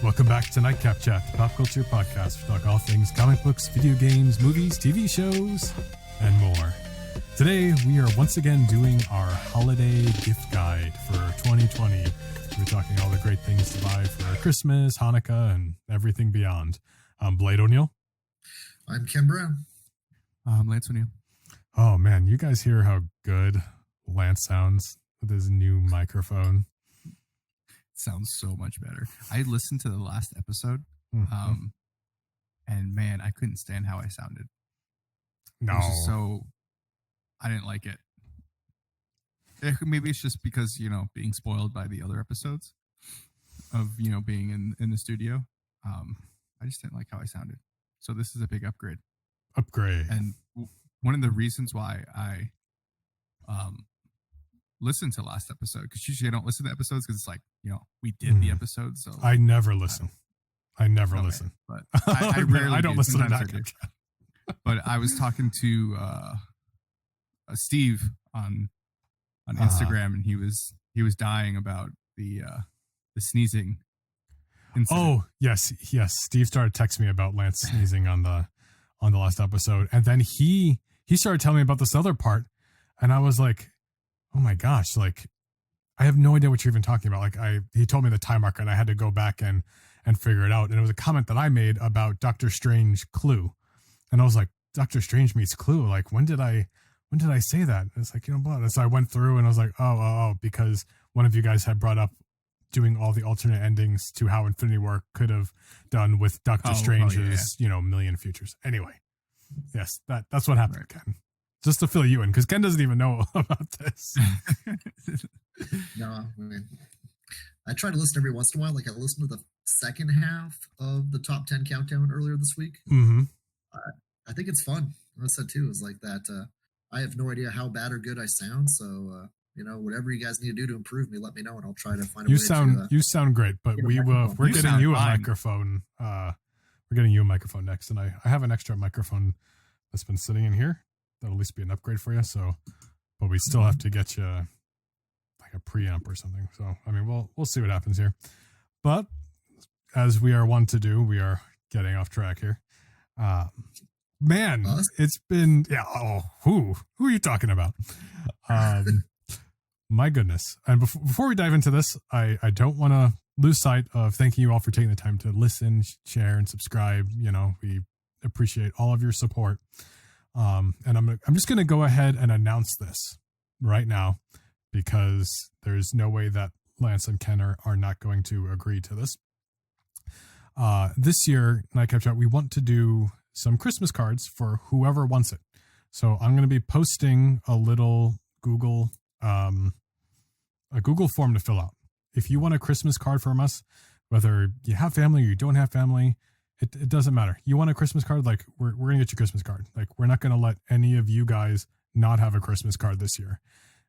Welcome back to Nightcap Chat, the pop culture podcast. We talk all things comic books, video games, movies, TV shows, and more. Today, we are once again doing our holiday gift guide for 2020. We're talking all the great things to buy for Christmas, Hanukkah, and everything beyond. I'm Blade O'Neill. I'm Ken Brown. I'm Lance O'Neill. Oh, man, you guys hear how good Lance sounds with his new microphone? Sounds so much better. I listened to the last episode, Mm-hmm. and man, I couldn't stand how I sounded. No. It was just so I didn't like it. Maybe it's just because, being spoiled by the other episodes of, being in the studio. I just didn't like how I sounded. So this is a big upgrade. And one of the reasons why I listened to last episode, because usually I don't listen to episodes because it's like, we did the episode. So I never listen. Listen. But I rarely I don't do. listen to Sometimes that. But I was talking to Steve on Instagram, and he was dying about the sneezing incident. Oh, yes. Steve started texting me about Lance sneezing on the last episode, and then he started telling me about this other part, and I was like, oh my gosh, like I have no idea what you're even talking about. Like he told me the time marker, and I had to go back and figure it out. And it was a comment that I made about Doctor Strange Clue, and I was like, Doctor Strange meets Clue. Like when did I say that? And it's like, blah. And so I went through and I was like, oh, because one of you guys had brought up doing all the alternate endings to how Infinity War could have done with Doctor Strange's, Million Futures. Anyway, yes, that's what happened, Ken. Just to fill you in, because Ken doesn't even know about this. No, I try to listen every once in a while. Like I listened to the second half of the top 10 countdown earlier this week. Mm-hmm. I think it's fun. I said too, is like that. I have no idea how bad or good I sound. So, whatever you guys need to do to improve me, let me know, and I'll try to find a way You sound great, but we're getting you a microphone. We're getting you a microphone next, and I have an extra microphone that's been sitting in here. That'll at least be an upgrade for you. So, but we still have to get you like a preamp or something. So, I mean, we'll see what happens here. But as we are wont to do, we are getting off track here. Man, it's been who are you talking about? My goodness. And before we dive into this, I don't want to lose sight of thanking you all for taking the time to listen, share, and subscribe. We appreciate all of your support. And I'm just going to go ahead and announce this right now, because there's no way that Lance and Ken are not going to agree to this. This year, Nightcap Chat, we want to do some Christmas cards for whoever wants it. So I'm going to be posting a little Google form to fill out. If you want a Christmas card from us, whether you have family or you don't have family, it doesn't matter. You want a Christmas card? Like we're going to get you a Christmas card. Like we're not going to let any of you guys not have a Christmas card this year.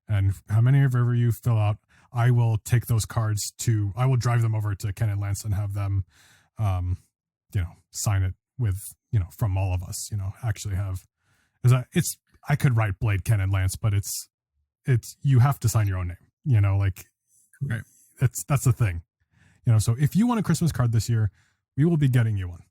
And how many of ever you fill out, I will take those cards I will drive them over to Ken and Lance and have them, sign it with, from all of us, actually have, I could write Blade, Ken, and Lance, but it's, you have to sign your own name, right. That's the thing, so if you want a Christmas card this year, we will be getting you one.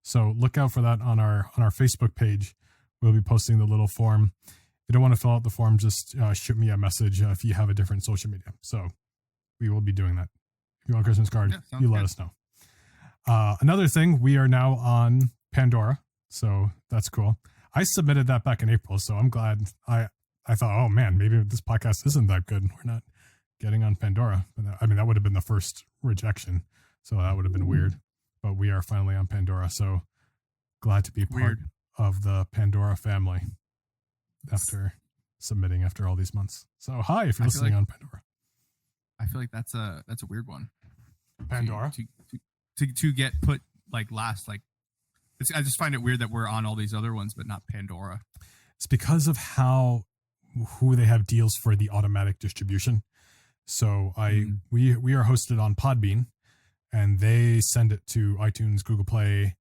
So look out for that on our Facebook page. We'll be posting the little form. If you don't want to fill out the form, just shoot me a message if you have a different social media. So we will be doing that. If you want a Christmas card, you let us know. Another thing, we are now on Pandora, so that's cool. I submitted that back in April, so I'm glad. I thought, oh man, maybe this podcast isn't that good. We're not getting on Pandora. That would have been the first rejection, so that would have been weird. But we are finally on Pandora, so glad to be part of the Pandora family after submitting after all these months. So hi, if you're listening on Pandora. I feel like that's a weird one. Pandora? To get put like last, like I just find it weird that we're on all these other ones, but not Pandora. It's because of who they have deals for the automatic distribution. So we are hosted on Podbean, and they send it to iTunes, Google Play,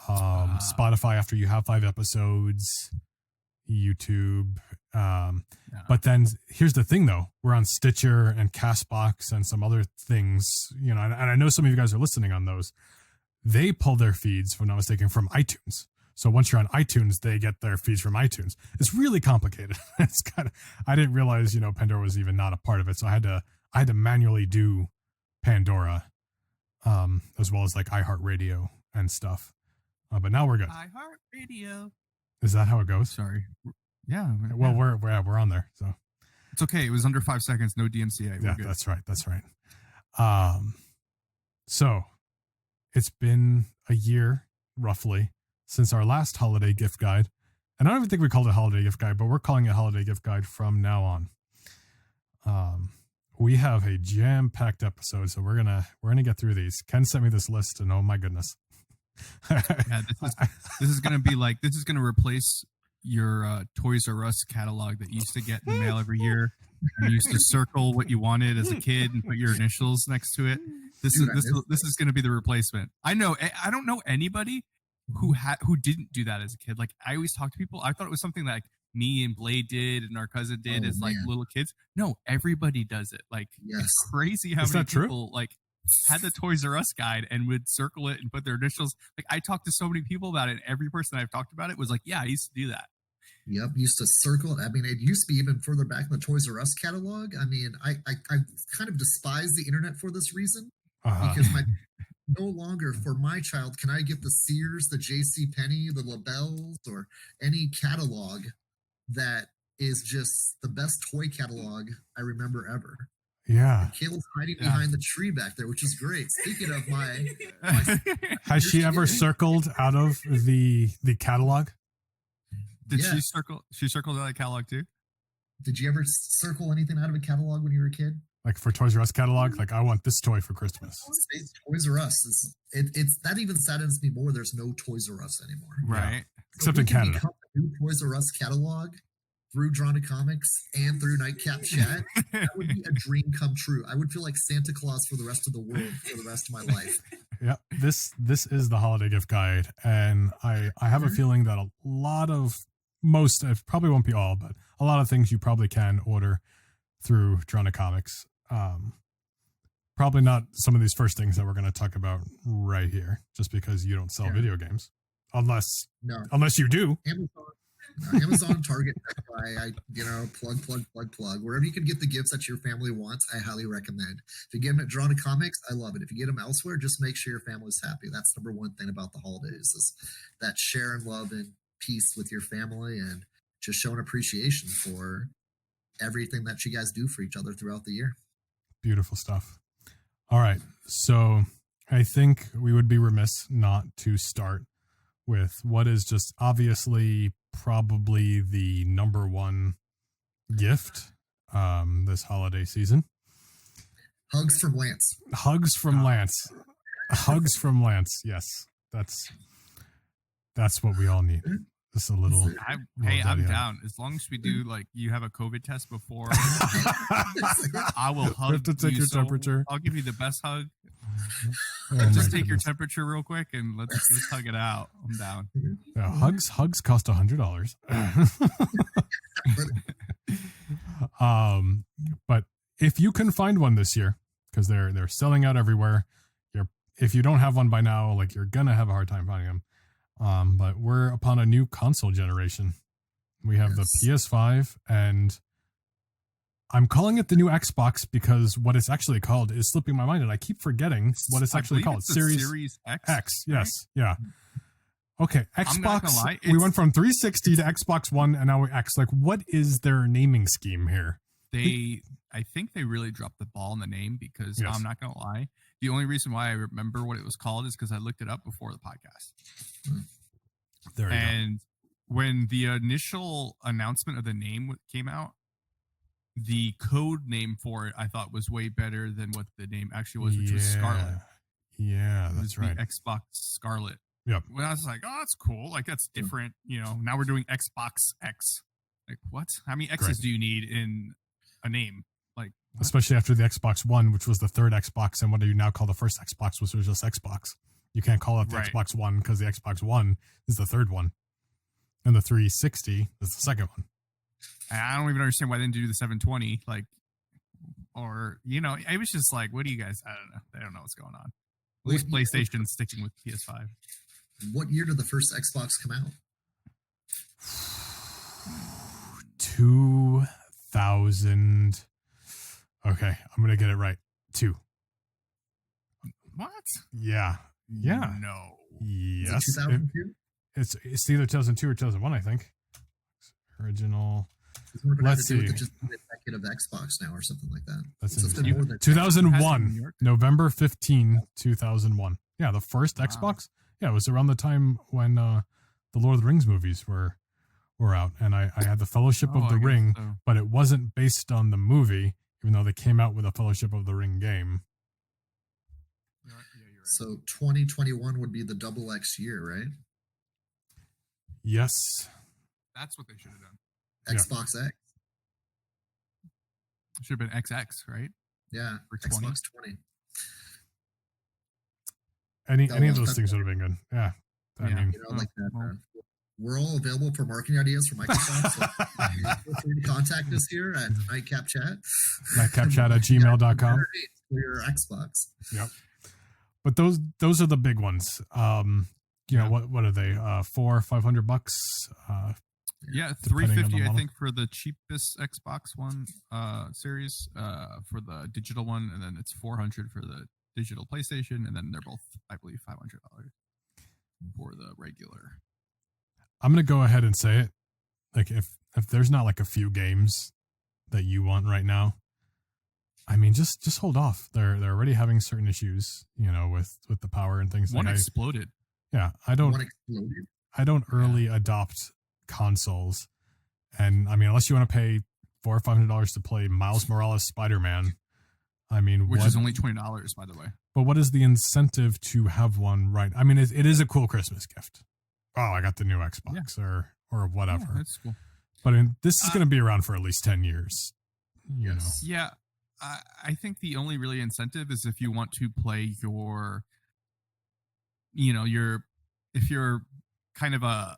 Spotify after you have 5 episodes. YouTube. Yeah. But then here's the thing, though. We're on Stitcher and Castbox and some other things, and I know some of you guys are listening on those. They pull their feeds, if I'm not mistaken, from iTunes. So once you're on iTunes, they get their feeds from iTunes. It's really complicated. It's I didn't realize, Pandora was even not a part of it. So I had to manually do Pandora, as well as like iHeartRadio and stuff. But now we're good. iHeartRadio. Is that how it goes? Sorry. Yeah. Well, we're on there, so it's okay. It was under 5 seconds. No DMCA. We're good. That's right. So it's been a year roughly since our last holiday gift guide, and I don't even think we called it holiday gift guide, but we're calling it holiday gift guide from now on. We have a jam-packed episode, so we're gonna get through these. Ken sent me this list, and oh my goodness. Yeah, this is gonna replace your Toys R Us catalog that you used to get in the mail every year. You used to circle what you wanted as a kid and put your initials next to it. This is going to be the replacement. I don't know anybody who didn't do that as a kid. Like, I always talk to people. I thought it was something that, like, me and Blade did and our cousin did as like little kids. No, everybody does it. Like, it's crazy how many people like had the Toys R Us guide and would circle it and put their initials. Like, I talked to so many people about it, and every person I've talked about it was like, yeah, I used to do that. Yep, used to circle it. I mean, it used to be even further back in the Toys R Us catalog. I mean, I kind of despise the internet for this reason, because no longer for my child can I get the Sears, the JCPenney, the LaBelle's, or any catalog that is just the best toy catalog I remember ever. Yeah. And Kayla's hiding behind the tree back there, which is great. Speaking of my has she ever circled out of the catalog? Did she circle? She circled out of the catalog too. Did you ever circle anything out of a catalog when you were a kid? Like for Toys R Us catalog, like I want this toy for Christmas. It's Toys R Us. It's that even saddens me more. There's no Toys R Us anymore, right? Yeah. Except in Canada. The new Toys R Us catalog through Drawn to Comics and through Nightcap Chat. That would be a dream come true. I would feel like Santa Claus for the rest of the world for the rest of my life. Yeah, this is the holiday gift guide, and I have a feeling that a lot of most, it probably won't be all, but a lot of things you probably can order through Drawn to Comics. Probably not some of these first things that we're going to talk about right here, just because you don't sell video games, unless you do. Amazon, Target, plug. Wherever you can get the gifts that your family wants, I highly recommend. If you get them at Drawn to Comics, I love it. If you get them elsewhere, just make sure your family's happy. That's number one thing about the holidays, is that share and love and peace with your family, and just showing appreciation for everything that you guys do for each other throughout the year. Beautiful stuff. All right. So I think we would be remiss not to start with what is just obviously probably the number one gift this holiday season. Hugs from Lance. Hugs from Lance. Hugs from Lance. Yes. That's what we all need. Just a little. I'm down. As long as we do, like, you have a COVID test before, I will hug. You have to take your temperature. I'll give you the best hug. Oh, just take your temperature real quick and let's hug it out. I'm down. Yeah, hugs cost $100. But if you can find one this year, because they're selling out everywhere, if you don't have one by now, like, you're gonna have a hard time finding them. But we're upon a new console generation. We have the PS5, and I'm calling it the new Xbox because what it's actually called is slipping my mind, and I keep forgetting what it's actually called. Series X. X, yes, yeah. Okay, Xbox. We went from 360 to Xbox One, and now we're X. Like, what is their naming scheme here? I think they really dropped the ball in the name, because I'm not gonna lie. The only reason why I remember what it was called is because I looked it up before the podcast. There you go. And when the initial announcement of the name came out, the code name for it I thought was way better than what the name actually was, which was Scarlet. Yeah, that's right. The Xbox Scarlet. Yep. Well, I was like, oh, that's cool. Like, that's different. Now we're doing Xbox X. Like, what? How many X's do you need in a name? Like, what? Especially after the Xbox One, which was the third Xbox, and what do you now call the first Xbox, which was just Xbox? You can't call it the Xbox One because the Xbox One is the third one. And the 360 is the second one. I don't even understand why they didn't do the 720. Like, or, it was just like, what do you guys, I don't know. They don't know what's going on. At least PlayStation sticking with PS5. What year did the first Xbox come out? 2000. Okay, I'm gonna get it right. 2. What? Yeah. No. Is Yes. it 2002? It's either 2002 or 2001, I think. Original. Let's see. Just a decade of Xbox now, or something like that. That's So interesting. 2001, November 15, 2001. Yeah, the first Xbox. Yeah, it was around the time when the Lord of the Rings movies were out, and I had the Fellowship of the Ring, so. But it wasn't based on the movie, even though they came out with a Fellowship of the Ring game. You're right. So 2021 would be the double X year, right? Yes. That's what they should have done. Xbox X. It should have been XX, right? Yeah, for 20. Xbox 20. Any of those things would have been good. Yeah. I mean, like that. We're all available for marketing ideas for Microsoft. So feel free to contact us here at Nightcap Chat. Nightcapchat@gmail.com. For your Xbox. Yep. But those are the big ones. What are they? $400-$500? Yeah, $350 I think for the cheapest Xbox One series for the digital one, and then it's $400 for the digital PlayStation, and then they're both, I believe, $500 for the regular. I'm gonna go ahead and say it. Like if there's not like a few games that you want right now, I mean, just hold off. They're already having certain issues, with the power and things. One exploded. I don't early adopt consoles, and I mean, unless you want to pay $400 or $500 to play Miles Morales Spider-Man, I mean, which is only $20, by the way. But what is the incentive to have one? Right? I mean, it is a cool Christmas gift. Oh, I got the new Xbox or whatever. Yeah, that's cool. But this is going to be around for at least 10 years. You know. Yeah. I think the only really incentive is if you want to play if you're kind of I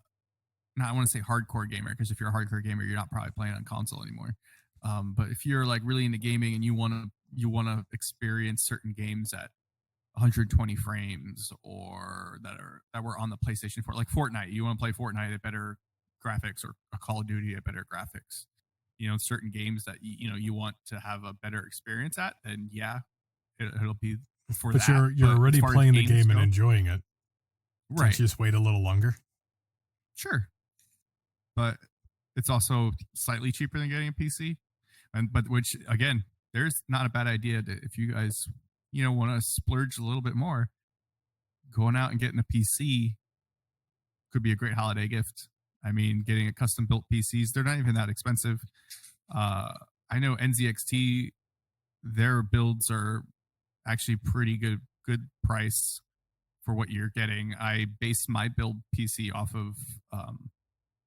want to say hardcore gamer, because if you're a hardcore gamer, you're not probably playing on console anymore. But if you're like really into gaming and you want to experience certain games at 120 frames or that were on the PlayStation 4, like Fortnite, you want to play Fortnite at better graphics, or a Call of Duty at better graphics, certain games that you want to have a better experience at, then it'll be for that. But you're already playing the game and enjoying it. Right. Can't you just wait a little longer? Sure. But it's also slightly cheaper than getting a PC. But which, again, there's not a bad idea to, if you guys want to splurge a little bit more, going out and getting a PC could be a great holiday gift. I mean, getting a custom built PCs, they're not even that expensive. I know NZXT, their builds are actually pretty good price for what you're getting. I based my build PC off of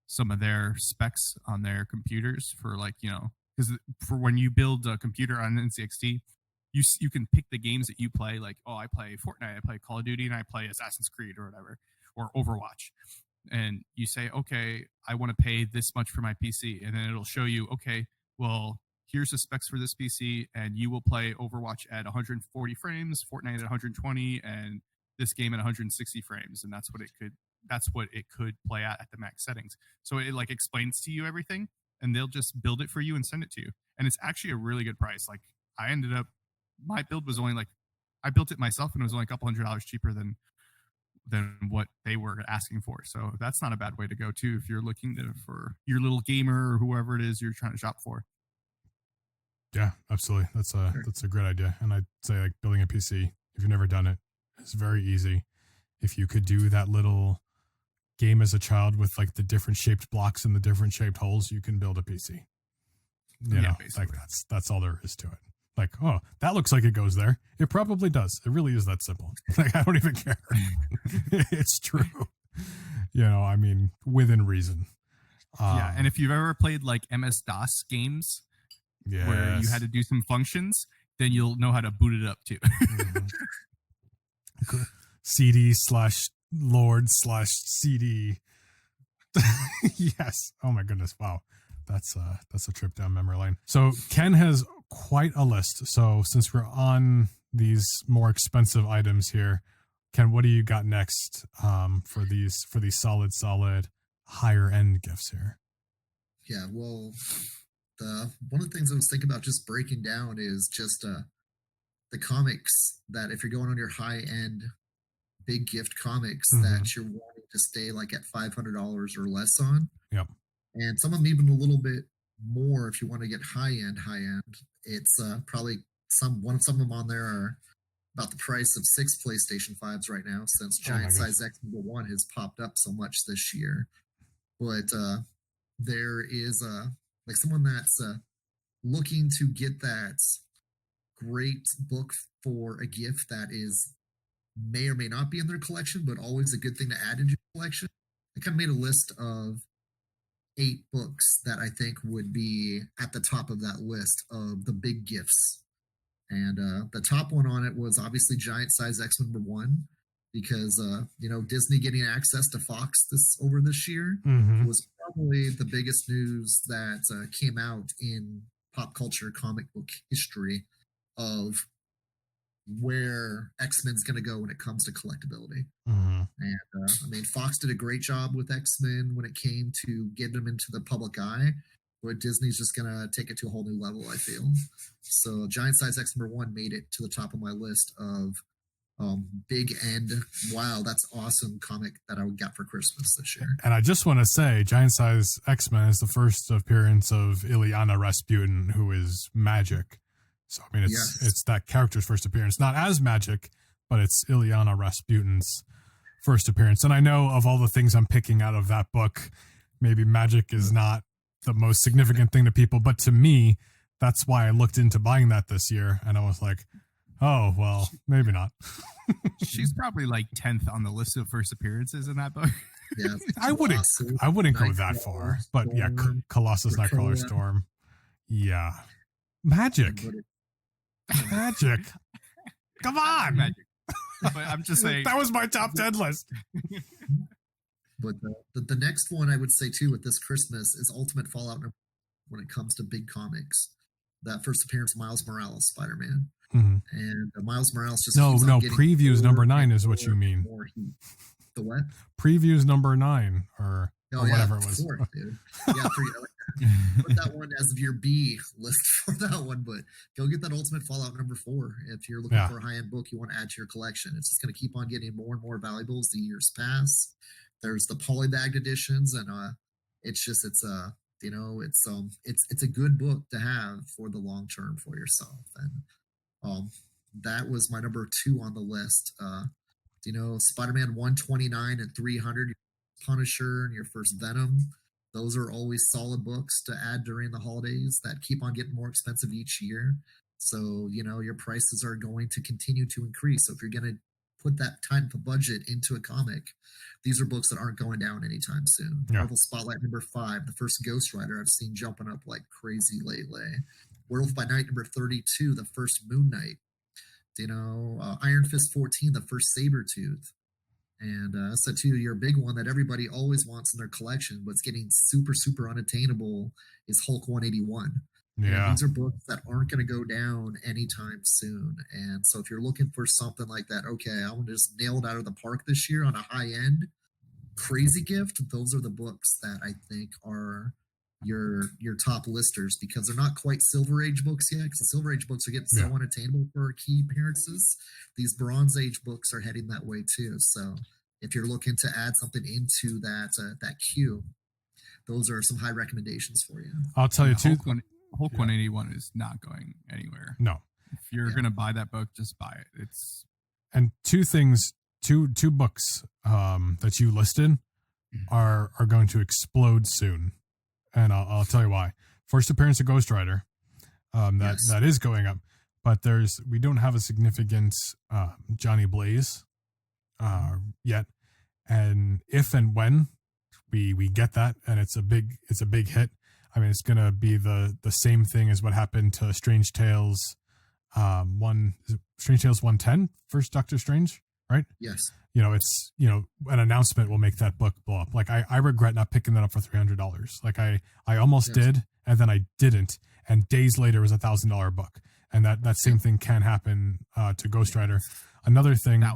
some of their specs on their computers for because for when you build a computer on NZXT, you can pick the games that you play. Like, I play Fortnite, I play Call of Duty, and I play Assassin's Creed or whatever, or Overwatch. And you say, okay, I want to pay this much for my PC. And then it'll show you, okay, well, here's the specs for this PC, and you will play Overwatch at 140 frames, Fortnite at 120, and this game at 160 frames. And that's what it could play at the max settings. So it explains to you everything, and they'll just build it for you and send it to you. And it's actually a really good price. Like, my build was only I built it myself, and it was only a couple $100 cheaper than what they were asking for. So that's not a bad way to go too, if you're looking for your little gamer or whoever it is you're trying to shop for. Yeah, absolutely. That's a great idea. And I'd say building a PC, if you've never done it, it's very easy. If you could do that little game as a child with the different shaped blocks and the different shaped holes, you can build a PC. Basically. That's all there is to it. That looks like it goes there. It probably does. It really is that simple. I don't even care. It's true. I mean, within reason. Yeah, and if you've ever played MS-DOS games, where you had to do some functions, then you'll know how to boot it up too. CD/Lord/CD Yes. Oh my goodness. Wow. That's a trip down memory lane. So Ken has quite a list. So since we're on these more expensive items here, Ken, what do you got next for these solid higher end gifts here? Yeah, well, one of the things I was thinking about just breaking down is just the comics that if you're going on your high end big gift comics that you're wanting to stay like at $500 or less on. Yep. And some of them even a little bit more if you want to get high end. It's probably some of them on there are about the price of 6 PlayStation 5s right now, since Giant Size X-Men 1 has popped up so much this year. But there is like someone that's looking to get that great book for a gift that is may or may not be in their collection, but always a good thing to add into your collection. I kind of made a list of 8 books that I think would be at the top of that list of the big gifts. And the top one on it was obviously Giant Size X-Men 1, because Disney getting access to Fox this year was probably the biggest news that came out in pop culture comic book history of where X-Men's going to go when it comes to collectability. And Fox did a great job with X-Men when it came to getting them into the public eye, but Disney's just going to take it to a whole new level, I feel. So Giant Size X-Men 1 made it to the top of my list of big end. Wow, that's awesome comic that I got for Christmas this year. And I just want to say, Giant Size X-Men is the first appearance of Ileana Rasputin, who is magic. So I mean, it's that character's first appearance, not as magic, but it's Ileana Rasputin's first appearance. And I know of all the things I'm picking out of that book, maybe magic is not the most significant thing to people, but to me, that's why I looked into buying that this year. And I was like, oh, well, maybe not. She's probably like 10th on the list of first appearances in that book. Yeah, I wouldn't go that far, but yeah, Colossus, Nightcrawler, Storm. Yeah. Magic. Come on. Magic. But I'm just saying. That was my top 10 list. But the next one I would say too with this Christmas is Ultimate Fallout when it comes to big comics. That first appearance of Miles Morales, Spider-Man. And Miles Morales just previews number 9 is what you mean. The what? Previews number 9 or whatever it was. Course, dude. Yeah, put that one as your B list for that one, but go get that Ultimate Fallout number 4 if you're looking for a high-end book you want to add to your collection. It's just going to keep on getting more and more valuable as the years pass. There's the polybagged editions, and it's a good book to have for the long term for yourself. And that was my number 2 on the list. Spider-Man 129 and 300, Punisher and your first Venom. Those are always solid books to add during the holidays that keep on getting more expensive each year. So, your prices are going to continue to increase. So if you're going to put that type of budget into a comic, these are books that aren't going down anytime soon. Yeah. Marvel Spotlight number 5, the first Ghost Rider I've seen jumping up like crazy lately. Werewolf by Night number 32, the first Moon Knight. Iron Fist 14, the first Sabretooth. And so too, your big one that everybody always wants in their collection, but it's getting super, super unattainable, is Hulk 181. Yeah. These are books that aren't going to go down anytime soon. And so if you're looking for something like that, okay, I want to just nail it out of the park this year on a high-end crazy gift, those are the books that I think are your top listers, because they're not quite Silver Age books yet, because the Silver Age books are getting so unattainable for key appearances. These Bronze Age books are heading that way too. So if you're looking to add something into that queue, those are some high recommendations for you. I'll tell you too. Hulk 181 is not going anywhere. No. If you're going to buy that book, just buy it. And two books that you listed are going to explode soon. And I'll tell you why. First appearance of Ghost Rider, that is going up, but we don't have a significant Johnny Blaze yet. And if and when we get that, and it's a big hit, I mean, it's gonna be the same thing as what happened to Strange Tales, Strange Tales 110, first Doctor Strange. right? Yes. It's, an announcement will make that book blow up. Like I regret not picking that up for $300. Like I almost did, and then I didn't. And days later it was $1,000 book. And that same thing can happen to Ghost Rider. Another thing I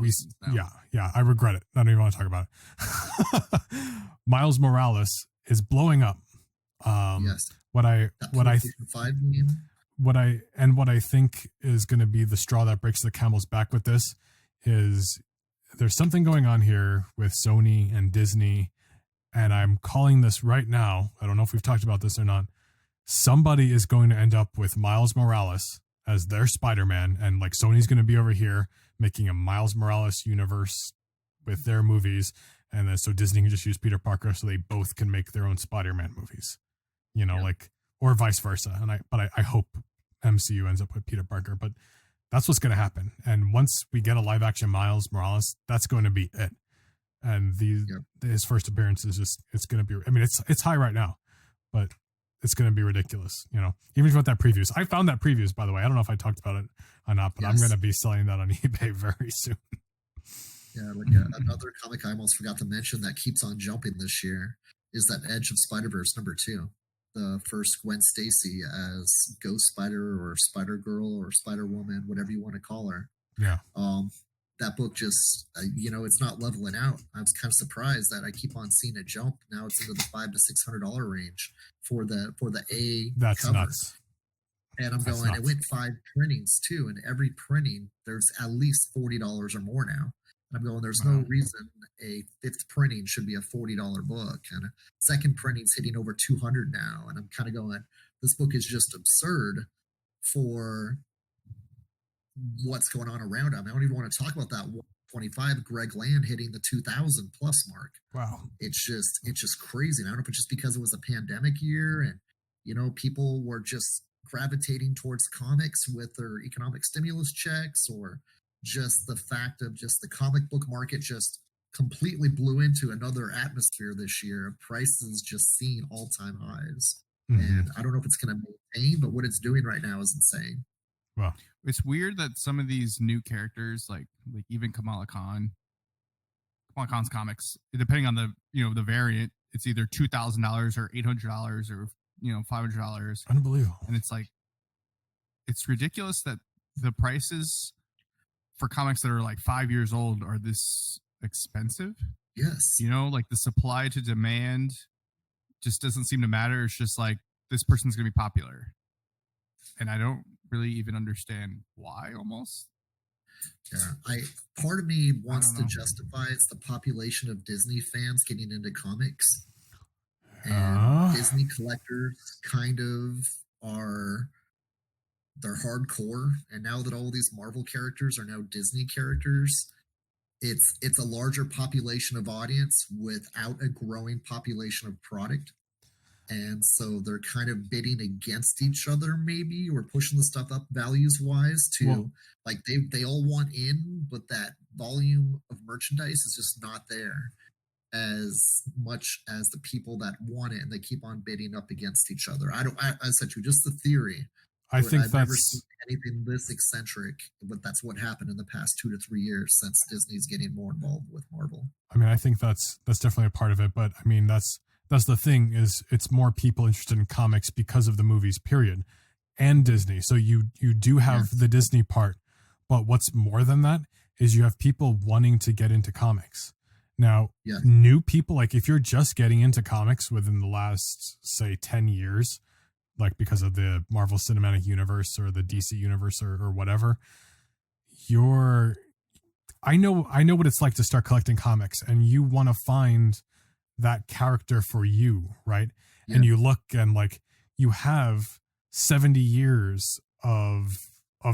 regret it. I don't even want to talk about it. Miles Morales is blowing up. What I think is going to be the straw that breaks the camel's back with this is there's something going on here with Sony and Disney, and I'm calling this right now. I don't know if we've talked about this or not. Somebody is going to end up with Miles Morales as their Spider-Man, and like Sony's going to be over here making a Miles Morales universe with their movies, and then so Disney can just use Peter Parker so they both can make their own Spider-Man movies, or vice versa. And I hope MCU ends up with Peter Parker, but that's what's going to happen. And once we get a live action Miles Morales, that's going to be it. And his first appearance is just, it's going to be, I mean, it's high right now, but it's going to be ridiculous. Even if you want that previews, I found that previews, by the way. I don't know if I talked about it or not, but I'm going to be selling that on eBay very soon. Yeah. Another comic I almost forgot to mention that keeps on jumping this year is that Edge of Spider-Verse #2. The first Gwen Stacy as Ghost Spider or Spider Girl or Spider Woman, whatever you want to call her. Yeah. That book just, it's not leveling out. I was kind of surprised that I keep on seeing it jump. Now it's into the $500 to $600 range for the A. That's cover. Nuts. And I'm going, it went 5 printings too. And every printing, there's at least $40 or more now. And I'm going, there's no reason a 5th printing should be a $40 book. And a second printing's hitting over 200 now. And I'm kind of going, this book is just absurd for what's going on around him. I don't even want to talk about that 125 Greg Land hitting the 2,000 plus mark. Wow. It's just crazy. And I don't know if it's just because it was a pandemic year and, people were just gravitating towards comics with their economic stimulus checks, or just the fact of just the comic book market just completely blew into another atmosphere this year. Prices just seeing all-time highs. Mm-hmm. And I don't know if it's going to maintain, but what it's doing right now is insane. Wow. It's weird that some of these new characters, like even Kamala Khan's comics, depending on the variant, it's either $2,000 or $800 or $500. Unbelievable. And it's like, it's ridiculous that the prices for comics that are like 5 years old are this expensive. Yes. Like the supply to demand just doesn't seem to matter. It's just like, this person's going to be popular. And I don't really even understand why, almost. Yeah. Part of me wants to justify it's the population of Disney fans getting into comics. And Disney collectors kind of they're hardcore. And now that all these Marvel characters are now Disney characters, it's a larger population of audience without a growing population of product. And so they're kind of bidding against each other, maybe, or pushing the stuff up values wise to like they all want in, but that volume of merchandise is just not there as much as the people that want it, and they keep on bidding up against each other. I said to you, just the theory. I think I've never seen anything this eccentric, but that's what happened in the past 2 to 3 years since Disney's getting more involved with Marvel. I mean, I think that's definitely a part of it, but I mean, that's the thing is it's more people interested in comics because of the movies, period, and Disney. So you do have the Disney part, but what's more than that is you have people wanting to get into comics. Now, new people, like if you're just getting into comics within the last, say, 10 years, like because of the Marvel Cinematic Universe or the DC Universe or whatever, I know what it's like to start collecting comics, and you want to find that character for you, right? Yeah. And you look and like you have 70 years of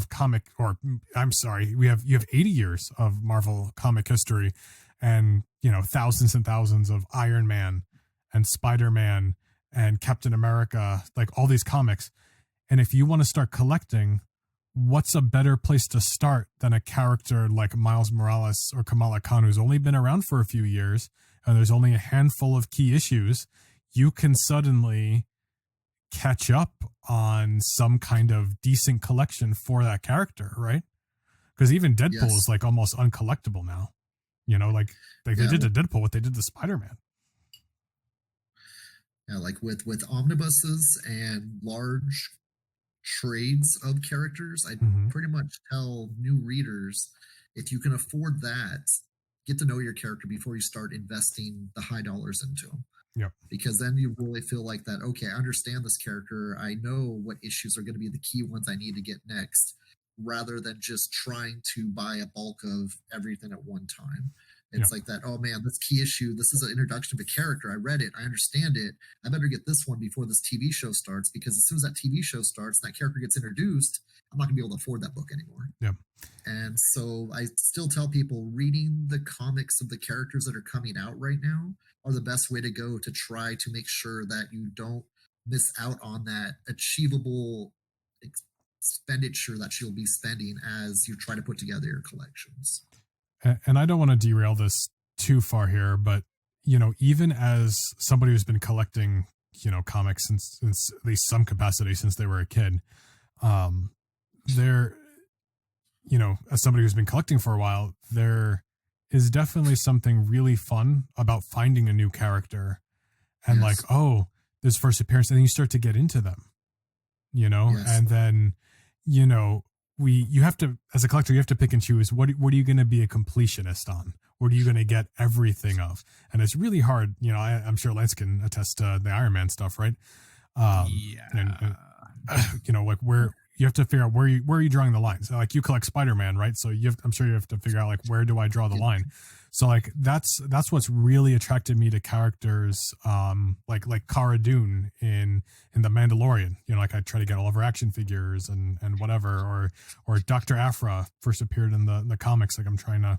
comic, or I'm sorry, you have 80 years of Marvel comic history, and thousands and thousands of Iron Man and Spider-Man and Captain America, like all these comics. And if you want to start collecting, what's a better place to start than a character like Miles Morales or Kamala Khan, who's only been around for a few years, and there's only a handful of key issues? You can suddenly catch up on some kind of decent collection for that character, right? Because even Deadpool is like almost uncollectible now. You know, like they did to Deadpool what they did to Spider-Man. Yeah, like with omnibuses and large trades of characters, I pretty much tell new readers, if you can afford that, get to know your character before you start investing the high dollars into them. Yep. Because then you really feel like that, okay, I understand this character. I know what issues are going to be the key ones I need to get next, rather than just trying to buy a bulk of everything at one time. It's like that, oh man, this key issue, this is an introduction of a character. I read it. I understand it. I better get this one before this TV show starts, because as soon as that TV show starts, that character gets introduced, I'm not going to be able to afford that book anymore. Yeah. And so I still tell people, reading the comics of the characters that are coming out right now are the best way to go to try to make sure that you don't miss out on that achievable expenditure that you'll be spending as you try to put together your collections. And I don't want to derail this too far here, but, you know, even as somebody who's been collecting, you know, comics since at least some capacity since they were a kid, there, you know, as somebody who's been collecting for a while, there is definitely something really fun about finding a new character and like, oh, this first appearance, and then you start to get into them, you know, and then, you know, you have to, as a collector, you have to pick and choose what are you going to be a completionist on? What are you going to get everything of? And it's really hard. You know, I'm sure Lance can attest to the Iron Man stuff, right? And, you know, like where you have to figure out where are you drawing the lines. So like you collect Spider-Man, right? So I'm sure you have to figure out like, where do I draw the line? So like that's what's really attracted me to characters like Cara Dune in The Mandalorian. You know, like I try to get all of her action figures and whatever, or Dr. Aphra first appeared in the comics. Like I'm trying to,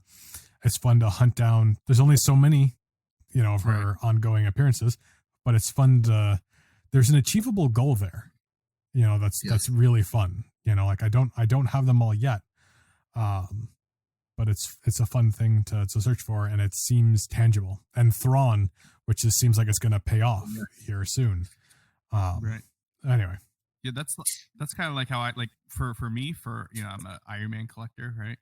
it's fun to hunt down. There's only so many, you know, of her ongoing appearances, but it's fun to, there's an achievable goal there. You know, that's really fun. You know, like I don't have them all yet. But it's a fun thing to search for, and it seems tangible. And Thrawn, which just seems like it's going to pay off here soon. Right. Anyway. Yeah, that's kind of like how I like for me, you know, I'm an Iron Man collector, right?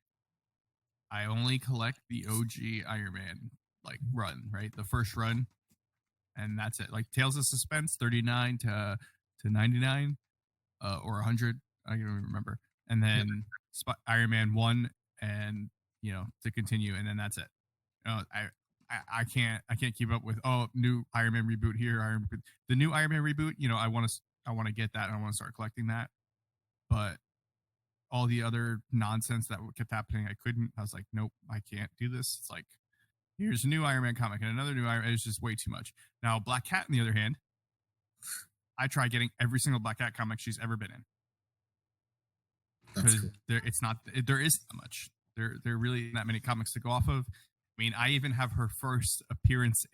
I only collect the OG Iron Man like run, right? The first run, and that's it. Like Tales of Suspense, 39 to 99, or 100. I don't even remember. And then Iron Man 1 and, you know, to continue, and then that's it. You know, I can't keep up with new Iron Man reboot here, the new Iron Man reboot. You know, I want to get that. I want to start collecting that, but all the other nonsense that kept happening, I couldn't. I was like, nope, I can't do this. It's like, here's a new Iron Man comic and another new Iron Man. It's just way too much. Now, Black Cat, on the other hand, I try getting every single Black Cat comic she's ever been in. Because there isn't that much. There really isn't that many comics to go off of. I mean, I even have her first appearance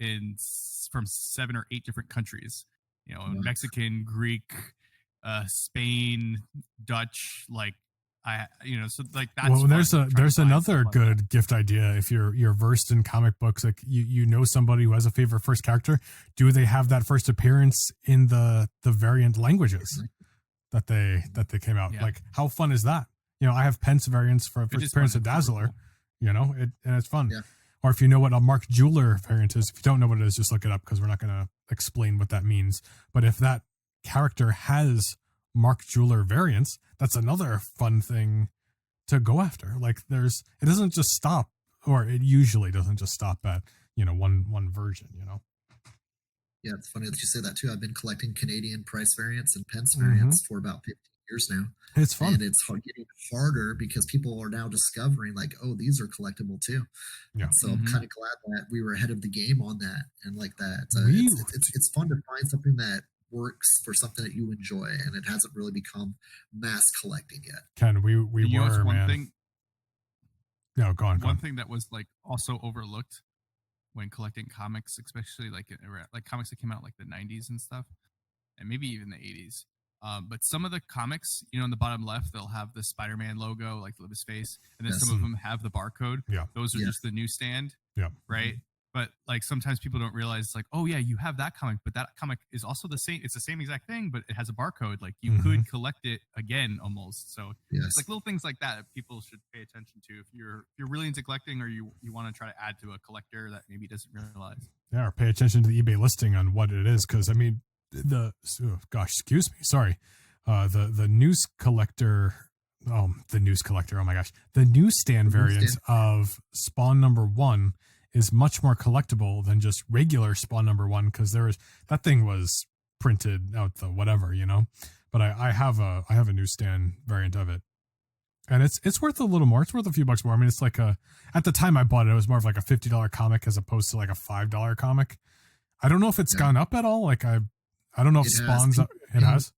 from 7 or 8 different countries. You know, Mexican, Greek, Spain, Dutch. Like so like that's. Well, there's another good gift idea if you're versed in comic books. Like you know somebody who has a favorite first character. Do they have that first appearance in the variant languages that they came out? Yeah. Like how fun is that? You know, I have Pence variants for first appearance of Dazzler. You know, and it's fun. Yeah. Or if you know what a Mark Jeweler variant is, if you don't know what it is, just look it up because we're not going to explain what that means. But if that character has Mark Jeweler variants, that's another fun thing to go after. Like it doesn't just stop, or it usually doesn't just stop at, you know, one version, you know? Yeah, it's funny that you say that too. I've been collecting Canadian price variants and Pence variants for about 15 years now. It's fun. And it's getting harder because people are now discovering like, oh, these are collectible too. Yeah. And so I'm kind of glad that we were ahead of the game on that. And like that, it's fun to find something that works for something that you enjoy, and it hasn't really become mass collecting yet. Ken, we were, man. Thing, no, go on. One thing that was like also overlooked when collecting comics, especially like comics that came out like the 90s and stuff, and maybe even the 80s. But some of the comics, you know, in the bottom left, they'll have the Spider-Man logo, like his face, and then some of them have the barcode. Yeah, those are just the newsstand. Yeah, right. But like sometimes people don't realize, like, oh yeah, you have that comic, but that comic is also the same. It's the same exact thing, but it has a barcode. Like you could collect it again almost. So it's like little things like that people should pay attention to if you're really into collecting, or you want to try to add to a collector that maybe doesn't realize. Yeah, or pay attention to the eBay listing on what it is, because I mean the news collector. The newsstand variant of Spawn #1 is much more collectible than just regular Spawn #1, because that thing was printed out the whatever, but I have a newsstand variant of it, and it's worth a little more. It's worth a few bucks more. I mean, it's like at the time I bought it was more of like a $50 comic as opposed to like a $5 comic. I don't know if it's gone up at all. Like I don't know if Spawn's up. It has.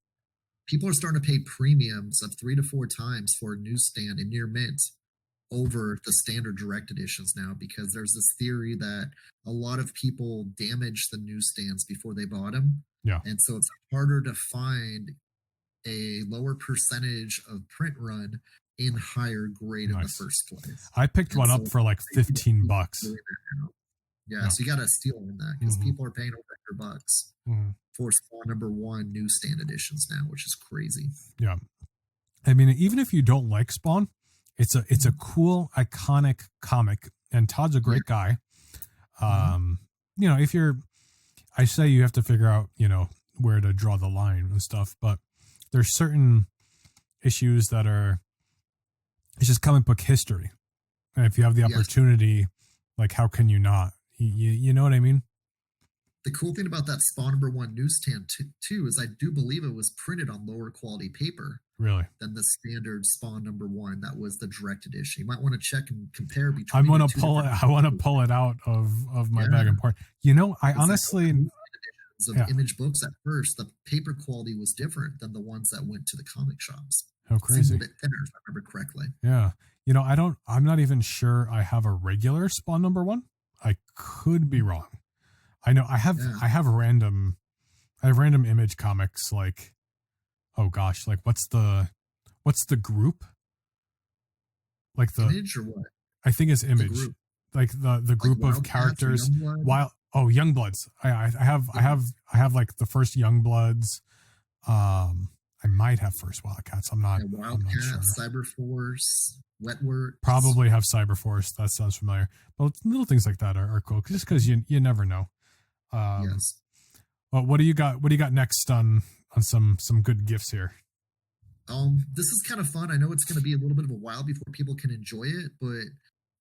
People are starting to pay premiums of 3 to 4 times for a newsstand in near mint over the standard direct editions now, because there's this theory that a lot of people damaged the newsstands before they bought them. Yeah. And so it's harder to find a lower percentage of print run in higher grade in the first place. I picked one up for like $15. Yeah, so you got to steal in that, because people are paying over $100 for Spawn #1 newsstand editions now, which is crazy. Yeah. I mean, even if you don't like Spawn, it's a cool, iconic comic, and Todd's a great guy. I say you have to figure out, where to draw the line and stuff, but there's certain issues that it's just comic book history. And if you have the opportunity, like, how can you not? You know what I mean? The cool thing about that Spawn #1 newsstand too is I do believe it was printed on lower quality paper. Really? Than the standard Spawn #1 that was the direct edition. You might want to check and compare between. I want to pull it out of my bag and part. I honestly of image books at first, the paper quality was different than the ones that went to the comic shops. How crazy! It's a little bit thinner, if I remember correctly. Yeah, I'm not even sure I have a regular Spawn #1. I could be wrong. I know I have random image comics, like, oh gosh, like what's the group? Like the Image or what? I think it's Image. Like the group of characters. Youngbloods. I have like the first Youngbloods. I might have first Wildcats. I'm not sure. Cyberforce, Wetworks. Probably have Cyberforce. That sounds familiar. But little things like that are cool, just because you never know. Yes. Well, what do you got? What do you got next on some good gifts here? This is kind of fun. I know it's going to be a little bit of a while before people can enjoy it, but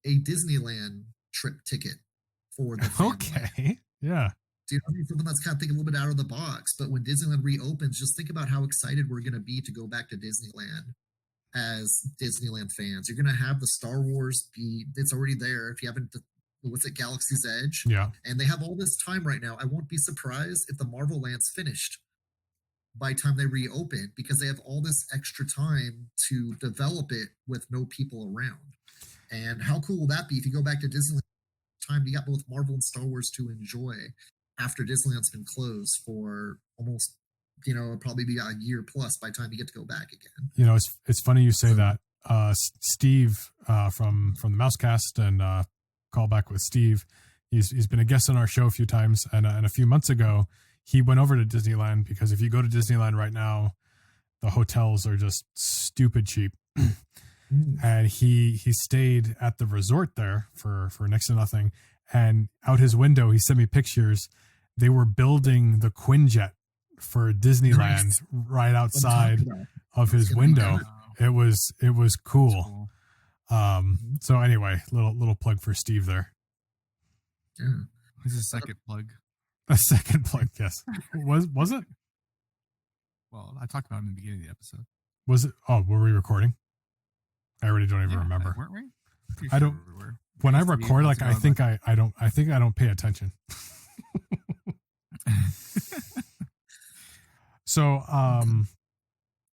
a Disneyland trip ticket for the family. Okay. Yeah. Do you know something that's kind of thinking a little bit out of the box? But when Disneyland reopens, just think about how excited we're going to be to go back to Disneyland as Disneyland fans. You're going to have the Star Wars it's already there. If you haven't, what's it, Galaxy's Edge? Yeah. And they have all this time right now. I won't be surprised if the Marvel Land's finished by the time they reopen, because they have all this extra time to develop it with no people around. And how cool will that be if you go back to Disneyland? Time you got both Marvel and Star Wars to enjoy after Disneyland's been closed for almost, probably be a year plus by the time you get to go back again. It's funny you say that. Steve from the Mousecast and Call Back with Steve, he's been a guest on our show a few times, and a few months ago he went over to Disneyland, because if you go to Disneyland right now, the hotels are just stupid cheap. And he stayed at the resort there for next to nothing. And out his window, he sent me pictures. They were building the Quinjet for Disneyland right outside of his window. It was cool. So anyway, little plug for Steve there. Yeah. This is a second plug. A second plug, yes. Was it? Well, I talked about it in the beginning of the episode. Was it? Oh, were we recording? I already don't even remember. Weren't we? I don't. When I record, like, I think I don't pay attention. So,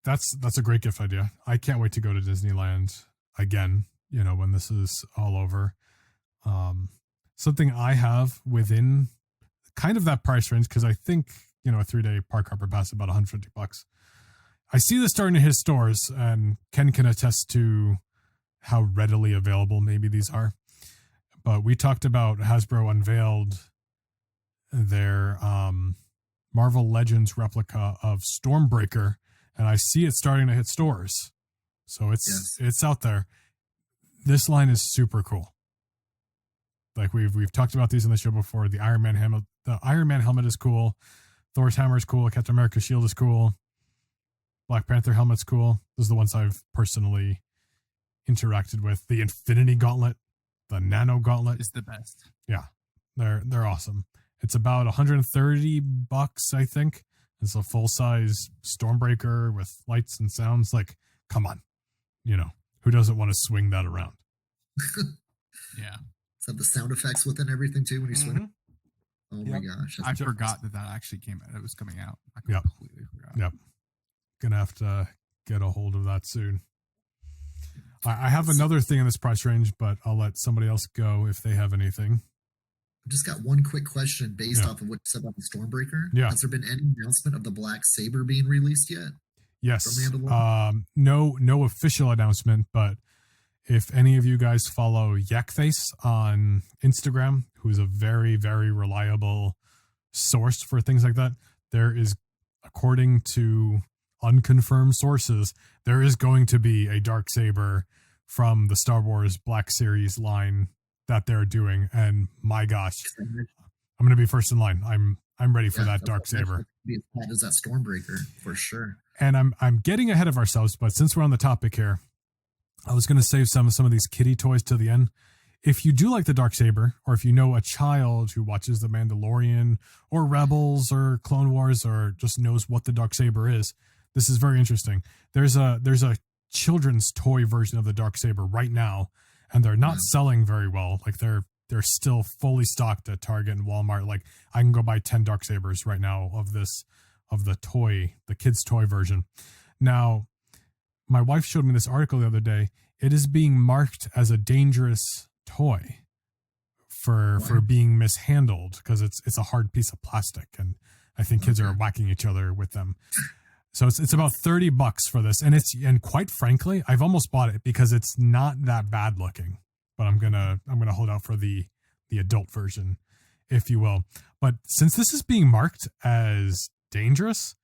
that's a great gift idea. I can't wait to go to Disneyland again, when this is all over. Something I have within kind of that price range, because I think, a 3-day park hopper pass is about $150. I see this starting to hit stores, and Ken can attest to how readily available maybe these are. but we talked about Hasbro unveiled their Marvel Legends replica of Stormbreaker, and I see it starting to hit stores. So it's out there. This line is super cool. Like we've talked about these in the show before. The Iron Man helmet is cool. Thor's hammer is cool. Captain America's shield is cool. Black Panther helmet's cool. Those are the ones I've personally interacted with. The Infinity Gauntlet, the Nano Gauntlet is the best. Yeah, they're awesome. It's about $130, I think. It's a full size Stormbreaker with lights and sounds. Like, come on, who doesn't want to swing that around? Yeah. Does have the sound effects within everything too when you swing it? Oh my gosh. I forgot that actually came out. It was coming out. I completely forgot. Yep. Gonna have to get a hold of that soon. I have another thing in this price range, but I'll let somebody else go if they have anything. I've just got one quick question based off of what you said about the Stormbreaker. Yeah. Has there been any announcement of the Black Saber being released yet? Yes. No official announcement, but if any of you guys follow Yakface on Instagram, who's a very, very reliable source for things like that, there is, according to unconfirmed sources, there is going to be a Darksaber from the Star Wars Black Series line that they're doing, and my gosh, I'm going to be first in line. I'm ready for that Darksaber. That is that Stormbreaker for sure. And I'm getting ahead of ourselves, but since we're on the topic here, I was going to save some of these kiddie toys to the end. If you do like the Darksaber, or if you know a child who watches The Mandalorian or Rebels or Clone Wars or just knows what the Darksaber is, this is very interesting. There's a children's toy version of the Darksaber right now, and they're not selling very well. Like they're still fully stocked at Target and Walmart. Like I can go buy 10 Darksabers right now of the kids' toy version. Now, my wife showed me this article the other day. It is being marked as a dangerous toy for being mishandled because it's a hard piece of plastic, and I think kids are whacking each other with them. So it's about $30 for this, and quite frankly, I've almost bought it because it's not that bad looking. But I'm gonna hold out for the adult version, if you will. But since this is being marked as dangerous,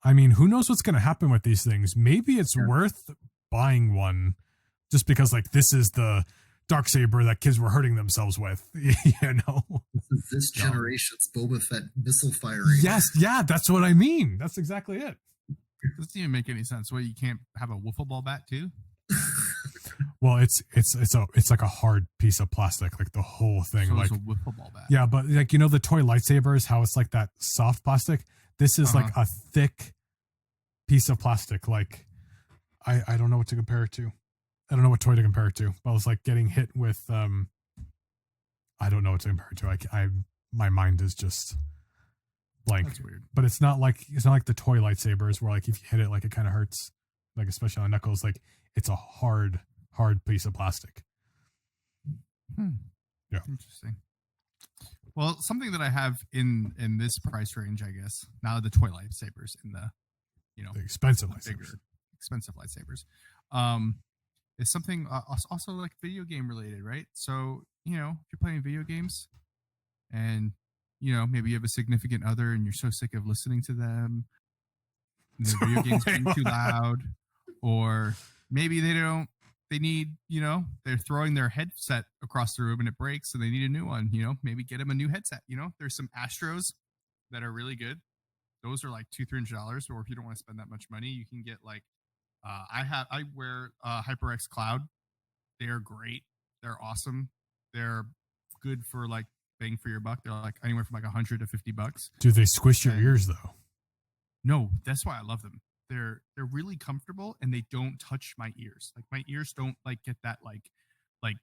I mean, who knows what's gonna happen with these things? Maybe it's worth buying one just because, like, this is the Darksaber that kids were hurting themselves with, This generation's Boba Fett missile firing. Yes, yeah, that's what I mean. That's exactly it. It doesn't even make any sense. Well, you can't have a wiffle ball bat too? Well, it's like a hard piece of plastic, like the whole thing. So like it's a wiffle ball bat. Yeah, but like the toy lightsabers, how it's like that soft plastic. This is like a thick piece of plastic. Like I don't know what to compare it to. I don't know what toy to compare it to. But it's like getting hit with I don't know what to compare it to. My mind is just blank. That's weird. But it's not like the toy lightsabers where like if you hit it, like it kind of hurts, like especially on knuckles. Like it's a hard piece of plastic. Yeah, interesting. Well, something that I have in this price range, I guess, now the toy lightsabers in the the expensive lightsabers, expensive lightsabers, is something also like video game related, right? So if you're playing video games, and maybe you have a significant other and you're so sick of listening to them, the video games being too loud, or maybe they need, they're throwing their headset across the room and it breaks and they need a new one, maybe get them a new headset. There's some Astros that are really good. Those are like $200-$300, or if you don't want to spend that much money, you can get like, I wear HyperX Cloud. They're great. They're awesome. They're good for like bang for your buck. They're like anywhere from like $100 to $50. Do they squish your ears though? No, that's why I love them. They're really comfortable and they don't touch my ears. Like my ears don't like get that like like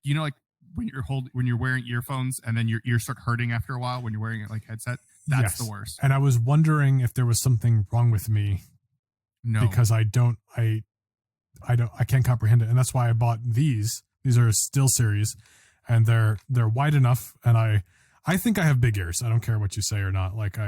when you're wearing earphones and then your ears start hurting after a while when you're wearing it like headset. That's the worst. And I was wondering if there was something wrong with me. No, because I can't comprehend it, and that's why I bought these. These are a Still series, and they're wide enough, and I think I have big ears. I don't care what you say or not. Like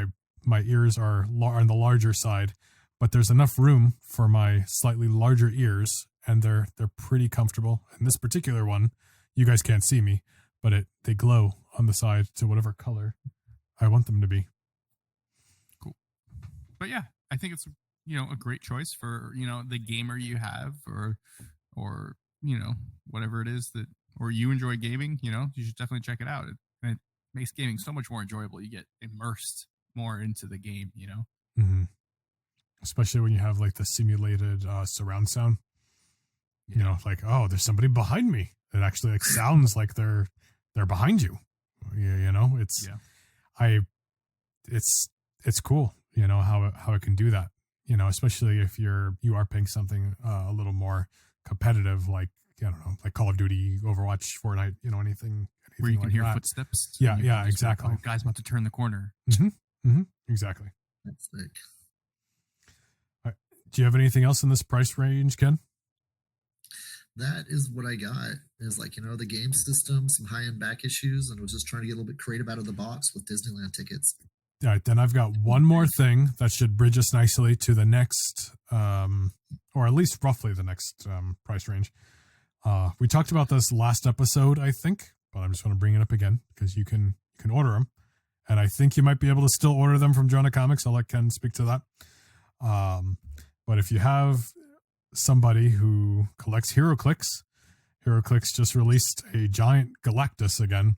my ears are on the larger side, but there's enough room for my slightly larger ears, and they're pretty comfortable. And this particular one, you guys can't see me, but they glow on the side to whatever color I want them to be. Cool. But yeah, I think it's, a great choice for, the gamer you have, or whatever it is that, or you enjoy gaming, you should definitely check it out. It makes gaming so much more enjoyable. You get immersed more into the game, Mm-hmm. Especially when you have like the simulated surround sound. Like, oh, there's somebody behind me. It actually like sounds like they're behind you. It's cool. How it can do that. Especially if you are paying something a little more competitive, like I don't know, like Call of Duty, Overwatch, Fortnite. Anything where you can like hear that. footsteps. Yeah, exactly. Oh, guy's about to turn the corner. Mm-hmm. Mm-hmm. Exactly. That's sick. Do you have anything else in this price range, Ken? That is what I got. Is like, the game system, some high-end back issues, and was just trying to get a little bit creative out of the box with Disneyland tickets. All right, then I've got one more thing that should bridge us nicely to the next, or at least roughly the next price range. We talked about this last episode, I think, but I'm just going to bring it up again because you can order them, and I think you might be able to still order them from Jonah Comics. I'll let Ken speak to that. But if you have somebody who collects HeroClix just released a giant Galactus again,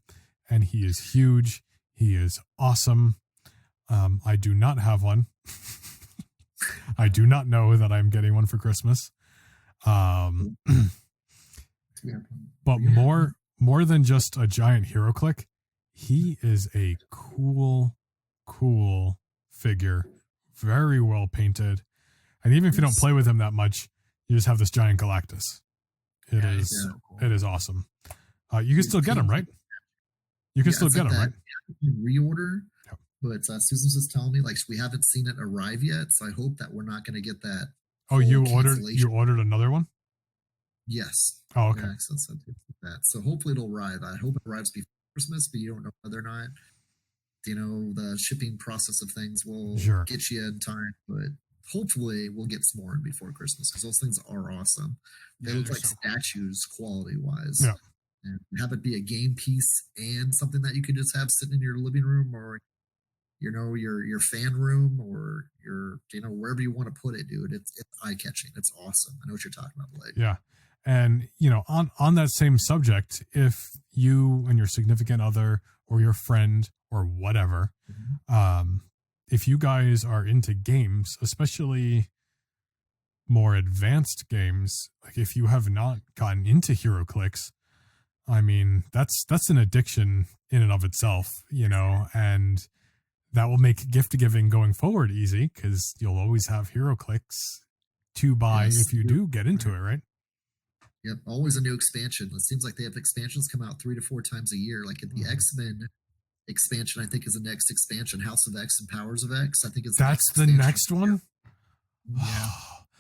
and he is huge. He is awesome. I do not have one. I do not know that I'm getting one for Christmas. But more than just a giant HeroClix, he is a cool figure. Very well painted. And even if you don't play with him that much, you just have this giant Galactus. It is awesome. You can still get him, right? You can still get them, right? Reorder, but Susan's just telling me like we haven't seen it arrive yet, so I hope that we're not going to get that. Oh, you ordered another one? Yes. Oh, okay. So hopefully it'll arrive. I hope it arrives before Christmas, but you don't know whether or not. The shipping process of things will get you in time, but hopefully we'll get some more in before Christmas because those things are awesome. They look like statues quality wise. Yeah. And have it be a game piece and something that you could just have sitting in your living room or your fan room or your wherever you want to put it, dude. It's eye catching. It's awesome. I know what you're talking about, Blake. Yeah. And on that same subject, if you and your significant other or your friend or whatever, if you guys are into games, especially more advanced games, like if you have not gotten into HeroClix, I mean, that's an addiction in and of itself, and that will make gift giving going forward easy because you'll always have HeroClix to buy if you do get into it, right? Yep, always a new expansion. It seems like they have expansions come out 3 to 4 times a year. Like the X-Men expansion, I think, is the next expansion. House of X and Powers of X, I think that's the next one. Yeah,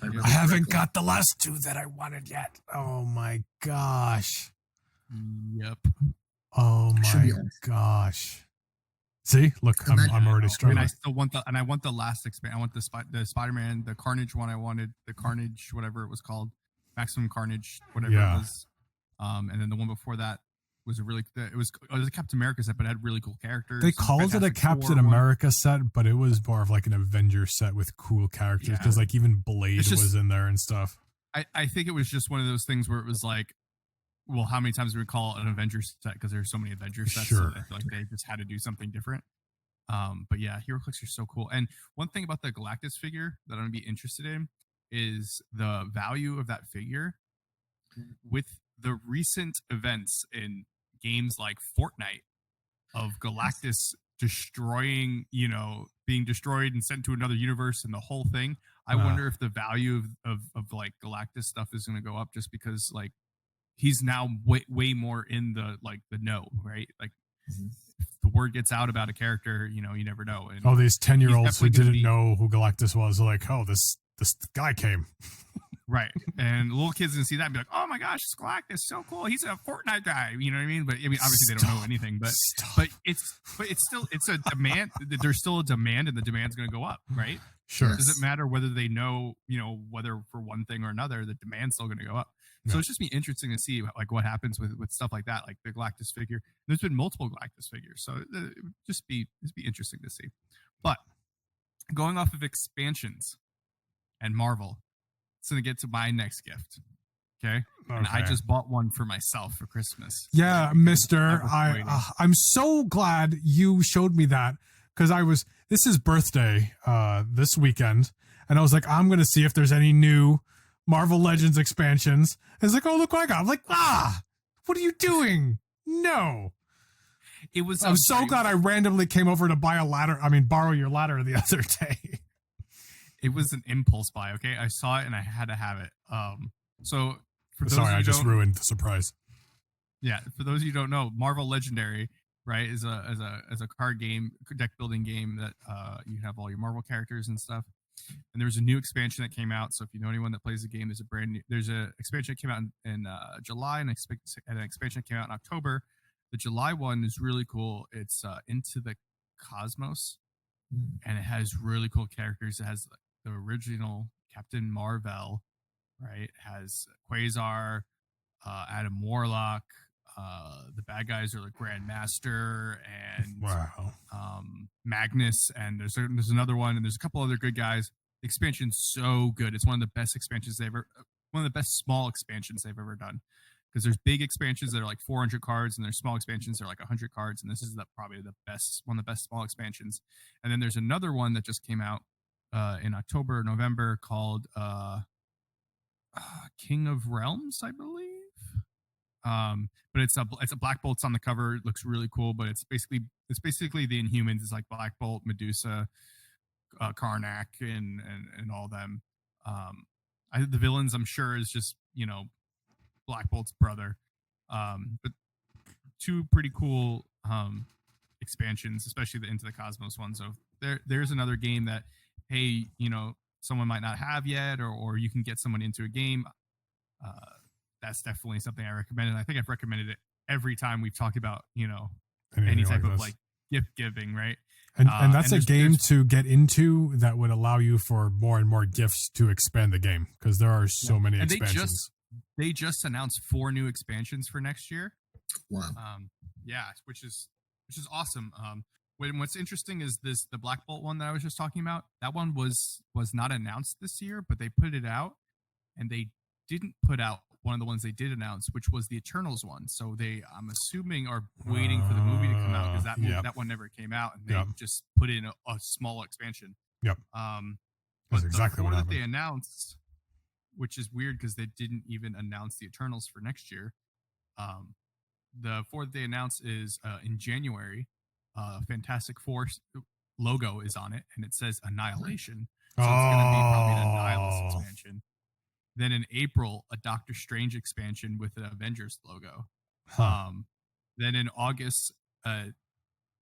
I haven't got the last 2 that I wanted yet. Oh my gosh. Yep. Oh my gosh. See, look, I'm already struggling. And I still want I want the last expansion. I want the Spider-Man, the Carnage one. I wanted the Carnage, whatever it was called, Maximum Carnage, whatever it was. And then the one before that was it was a Captain America set, but it had really cool characters. They called it a Captain America set, but it was more of like an Avengers set with cool characters because like even Blade was in there and stuff. I think it was just one of those things where it was like, well, how many times do we call it an Avengers set? Because there's so many Avengers sets. Sure. So I feel like they just had to do something different. But yeah, HeroClix are so cool. And one thing about the Galactus figure that I'm going to be interested in is the value of that figure with the recent events in games like Fortnite of Galactus destroying, being destroyed and sent to another universe and the whole thing. I wonder if the value of like Galactus stuff is going to go up just because like he's now way more in the know, right? Like if the word gets out about a character, you never know. And these 10-year-olds who didn't know who Galactus was are like, oh, this guy came. Right. And little kids can see that and be like, oh my gosh, it's Galactus, so cool. He's a Fortnite guy. You know what I mean? But I mean, obviously they don't know anything, but it's a demand. There's still a demand and the demand's going to go up, right? Sure. It doesn't matter whether they know, whether for one thing or another, the demand's still going to go up. So it's just be interesting to see like what happens with stuff like that, like the Galactus figure. There's been multiple Galactus figures, so it would just be interesting to see. But going off of expansions and Marvel, it's gonna get to my next gift. Okay. And I just bought one for myself for Christmas. Yeah, Mister. I'm so glad you showed me that, because this is birthday this weekend, and I was like, I'm gonna see if there's any new Marvel Legends expansions. And it's like, oh, look what I got. I'm like, what are you doing? No. I'm so glad I randomly came over to borrow your ladder the other day. It was an impulse buy. Okay, I saw it and I had to have it. So. Sorry, I just ruined the surprise. Yeah, for those of you who don't know, Marvel Legendary, right, is a card game, deck building game that you have all your Marvel characters and stuff. And there's a new expansion that came out. So if you know anyone that plays the game, there's an expansion that came out in July and an expansion that came out in October. The July one is really cool. It's Into the Cosmos, and it has really cool characters. It has the original Captain Marvel. Right, it has Quasar, Adam Warlock. The bad guys are the Grandmaster and Magnus, and there's another one, and there's a couple other good guys. The expansion's so good; it's one of the best expansions one of the best small expansions they've ever done. Because there's big expansions that are like 400 cards, and there's small expansions that are like 100 cards, and this is probably one of the best small expansions. And then there's another one that just came out in October, November called. King of Realms, I believe. But it's a Black Bolt's on the cover. It looks really cool, but it's basically the Inhumans. It's like Black Bolt, Medusa, Karnak, and all them. The villains, I'm sure, is just Black Bolt's brother. But two pretty cool expansions, especially the Into the Cosmos one. So there's another game that, hey, someone might not have yet, or you can get someone into a game. That's definitely something I recommend, and I think I've recommended it every time we've talked about any type of like gift giving, right? And that's a game to get into that would allow you for more and more gifts to expand the game, because there are so many expansions. They just announced 4 new expansions for next year. Wow. Which is awesome. What's interesting is the Black Bolt one that I was just talking about. That one was not announced this year, but they put it out, and they didn't put out one of the ones they did announce, which was the Eternals one. So I'm assuming, are waiting for the movie to come out, because that one never came out, and they just put in a small expansion. Yep. But exactly what happened. They announced, which is weird because they didn't even announce the Eternals for next year. The 4 that they announced is in January. Fantastic Four logo is on it, and it says Annihilation. So it's going to be probably an Annihilus expansion. Then in April, a Doctor Strange expansion with the Avengers logo. Then in August,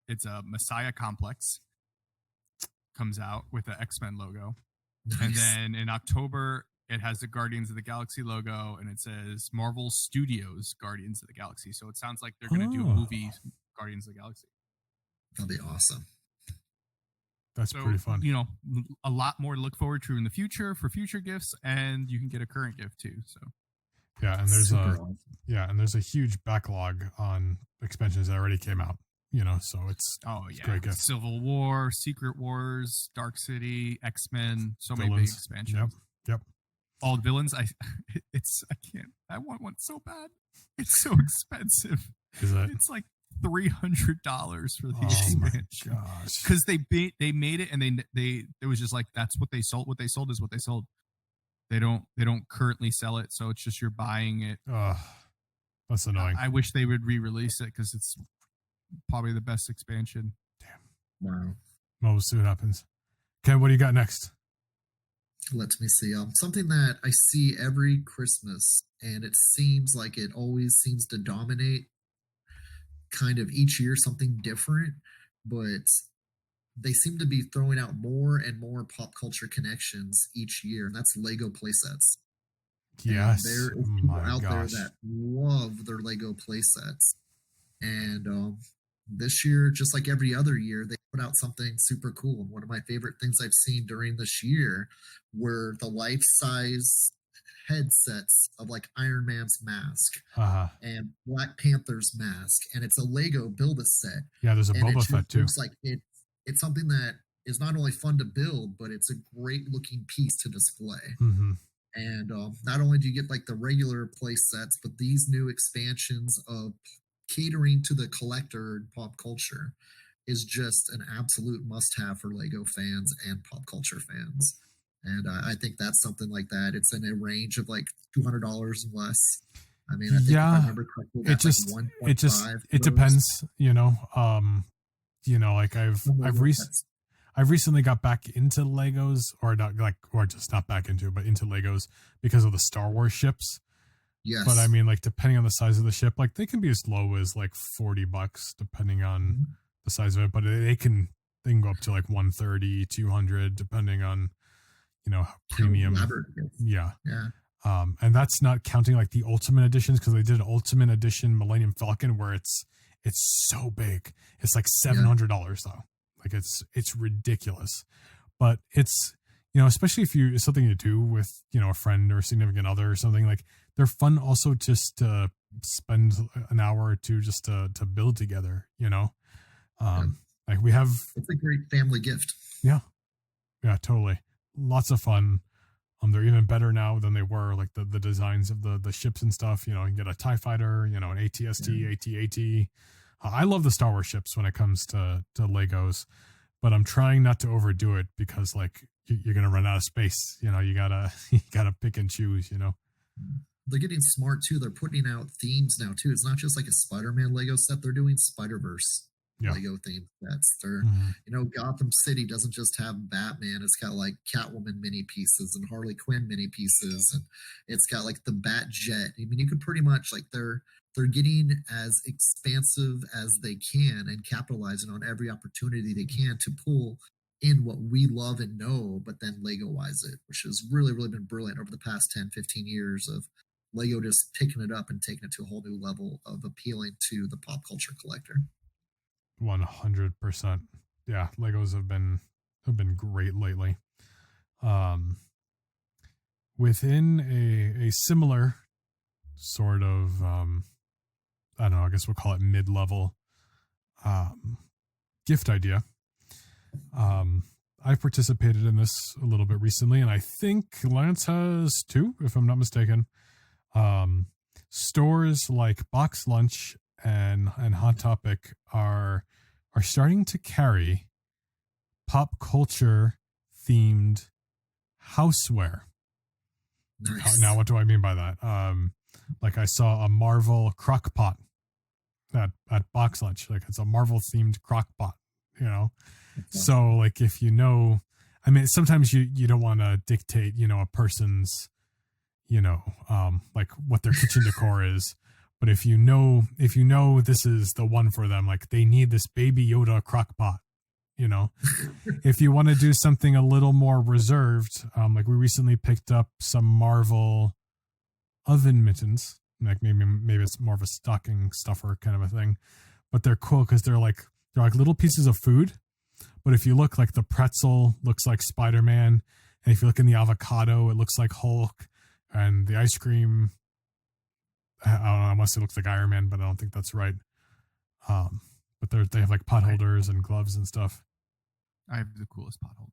it's a Messiah Complex comes out with the X-Men logo. Nice. And then in October, it has the Guardians of the Galaxy logo, and it says Marvel Studios Guardians of the Galaxy. So it sounds like they're going to do a movie, Guardians of the Galaxy. That'll be awesome. That's pretty fun. A lot more to look forward to in the future for future gifts, and you can get a current gift too. So yeah, and there's a huge backlog on expansions that already came out. So it's great gift. Civil War, Secret Wars, Dark City, X-Men, so many big expansions. Yep. All the villains. I can't. I want one so bad. It's so expensive. Is it? It's like $300 for the expansion. Gosh. Because they made it, and it was just like, that's what they sold. What they sold is what they sold. They don't currently sell it, so it's just you're buying it. That's annoying. I wish they would re-release it, because it's probably the best expansion. Damn. Wow. Well, we'll see what happens. Ken, what do you got next? Let me see. Something that I see every Christmas, and it seems like it always seems to dominate kind of each year, something different, but they seem to be throwing out more and more pop culture connections each year, and that's Lego playsets. Yes. There is people out there that love their Lego playsets. And this year, just like every other year, they put out something super cool. And one of my favorite things I've seen during this year were the life-size headsets of like Iron Man's mask Uh-huh. and Black Panther's mask, and it's a Lego Build-A-Set. Yeah, there's a And it Boba just Fett too. looks like it's something that is not only fun to build, but it's a great looking piece to display. Mm-hmm. And not only do you get like the regular play sets, but these new expansions of catering to the collector and pop culture is just an absolute must-have for Lego fans and pop culture fans. And I think that's something like that. It's in a range of like $200 and less. I mean, I think if I remember correctly, that's it depends, you know. Like I've recently got back into Legos, or just not back into, but into Legos because of the Star Wars ships. Yes. But I mean, like, depending on the size of the ship, like they can be as low as like $40 depending on the size of it, but they can go up to like 130, 200 depending on, premium. Yeah. And that's not counting like the Ultimate Editions, because they did an Ultimate Edition Millennium Falcon where it's so big. It's like $700 though. Like it's ridiculous, but it's, especially if it's something you do with, a friend or significant other or something, like they're fun also just to spend an hour or two just to build together, like we have, it's a great family gift. Yeah, totally. Lots of fun. They're even better now than they were, like the designs of the ships and stuff. You can get a TIE fighter, an AT-ST, AT-AT. I love the Star Wars ships when it comes to Legos, but I'm trying not to overdo it because like you're going to run out of space. You gotta pick and choose, They're getting smart too. They're putting out themes now too. It's not just like a Spider-Man Lego set. They're doing Spider-Verse Lego themed sets. They're, Gotham City doesn't just have Batman. It's got like Catwoman mini pieces and Harley Quinn mini pieces, and it's got like the Bat Jet. I mean, you could pretty much like they're getting as expansive as they can and capitalizing on every opportunity they can to pull in what we love and know, but then Lego-wise it, which has really, really been brilliant over the past 10, 15 years of Lego just picking it up and taking it to a whole new level of appealing to the pop culture collector. 100%. Yeah, Legos have been great lately. Within a similar sort of I don't know, I guess we'll call it mid-level gift idea. I participated in this a little bit recently, and I think Lance has too, if I'm not mistaken. Stores like Box Lunch and Hot Topic are starting to carry pop culture themed houseware. Nice. Now, what do I mean by that? Like I saw a Marvel crock pot at Box Lunch. Like it's a Marvel themed crock pot, So like if I mean, sometimes you don't want to dictate, a person's, like what their kitchen decor is. But if you know this is the one for them, like they need this Baby Yoda crock pot, if you want to do something a little more reserved, like we recently picked up some Marvel oven mittens, like maybe it's more of a stocking stuffer kind of a thing, but they're cool because they're like little pieces of food. But if you look, like the pretzel looks like Spider-Man, and if you look in the avocado, it looks like Hulk, and the ice cream, I don't know, unless it looks like Iron Man, but I don't think that's right. But they have like pot holders and gloves and stuff. I have the coolest pot holder.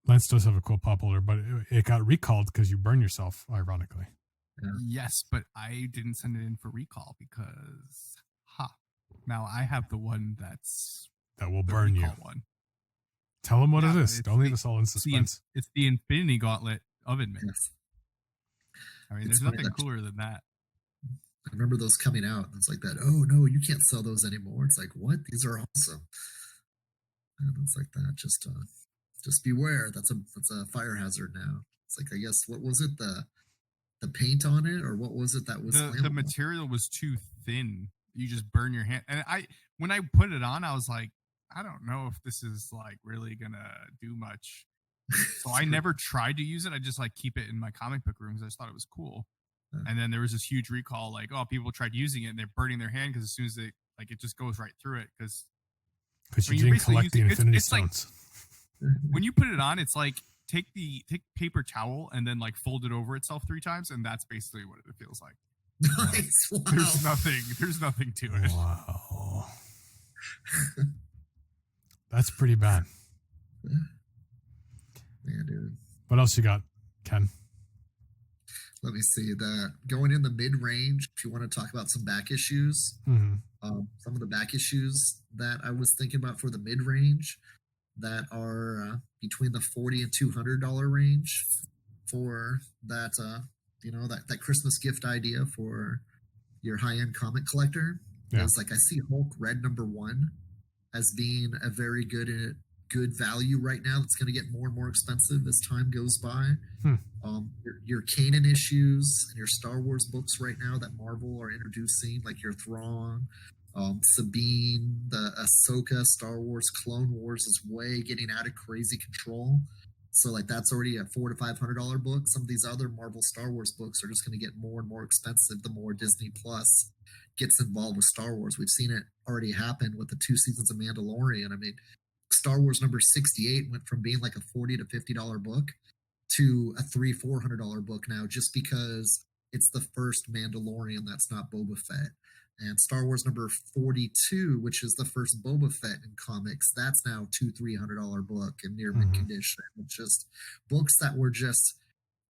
Lance does have a cool pot holder, but it got recalled because you burn yourself, ironically. Yeah. Yes, but I didn't send it in for recall because, now I have the one that will burn you. One. Tell them what it is. Don't leave us all in suspense. It's the Infinity Gauntlet oven mitt. Yes. I mean, there's nothing cooler than that. I remember those coming out. It's like that. Oh no, you can't sell those anymore. It's like, what? These are awesome. And it's like that. Just beware. That's a fire hazard now. It's like, I guess, what was it? The paint on it, or what was it that was the material was too thin. You just burn your hand. And when I put it on, I was like, I don't know if this is like really gonna do much. So I never tried to use it. I just like keep it in my comic book rooms. I just thought it was cool. And then there was this huge recall, like, people tried using it and they're burning their hand because as soon as they it just goes right through it because you didn't collect the Infinity Stones. Like, when you put it on, it's like take paper towel and then like fold it over itself 3 times, and that's basically what it feels like. Nice. Wow. There's nothing to it. Wow. That's pretty bad. Man, dude. What else you got, Ken? Let me see that. Going in the mid-range, if you want to talk about some back issues, some of the back issues that I was thinking about for the mid-range that are between the $40 and $200 range for that, that Christmas gift idea for your high-end comic collector. Yeah. Is like I see Hulk Red #1 as being a very good value right now. That's going to get more and more expensive as time goes by. Your Kanan issues and your Star Wars books right now that Marvel are introducing, like your Thrawn, Sabine, the Ahsoka, Star Wars, Clone Wars is way getting out of crazy control. So like that's already a $400 to $500 book. Some of these other Marvel Star Wars books are just going to get more and more expensive the more Disney Plus gets involved with Star Wars. We've seen it already happen with the 2 seasons of Mandalorian. I mean, Star Wars number 68 went from being like a $40 to $50 book to a $300-400 book now, just because it's the first Mandalorian that's not Boba Fett. And Star Wars number 42, which is the first Boba Fett in comics, that's now $200-300 book in near mint condition. It's just books that were just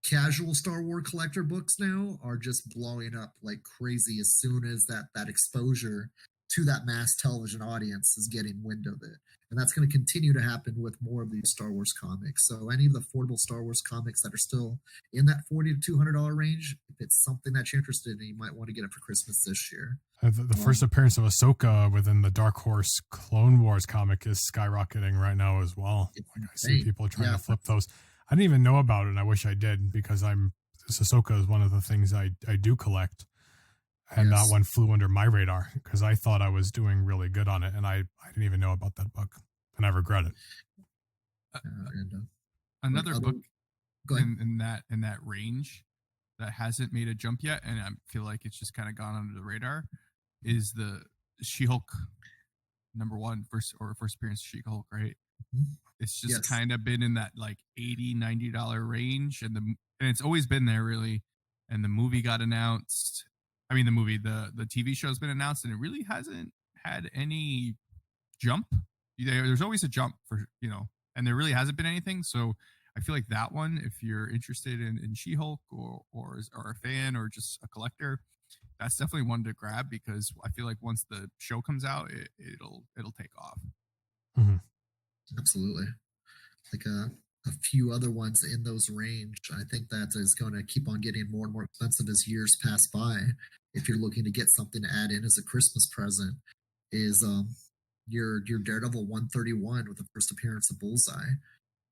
casual Star Wars collector books now are just blowing up like crazy as soon as that exposure to that mass television audience is getting wind of it. And that's going to continue to happen with more of these Star Wars comics. So any of the affordable Star Wars comics that are still in that $40 to $200 range, if it's something that you're interested in, you might want to get it for Christmas this year. The first appearance of Ahsoka within the Dark Horse Clone Wars comic is skyrocketing right now as well. Like I see people trying to flip those. I didn't even know about it, and I wish I did, because Ahsoka is one of the things I do collect. And that one flew under my radar because I thought I was doing really good on it, and I didn't even know about that book, and I regret it. Another book in that range that hasn't made a jump yet, and I feel like it's just kind of gone under the radar, is the She-Hulk #1 first appearance of She-Hulk, right? It's just kind of been in that like $80-90 range, and it's always been there really. And the movie got announced. I mean, the TV show's been announced, and it really hasn't had any jump. There's always a jump for, and there really hasn't been anything. So I feel like that one, if you're interested in She-Hulk or a fan or just a collector, that's definitely one to grab, because I feel like once the show comes out, it'll take off. Absolutely. Like a few other ones in those range. I think that is going to keep on getting more and more expensive as years pass by. If you're looking to get something to add in as a Christmas present, is your Daredevil 131 with the first appearance of Bullseye.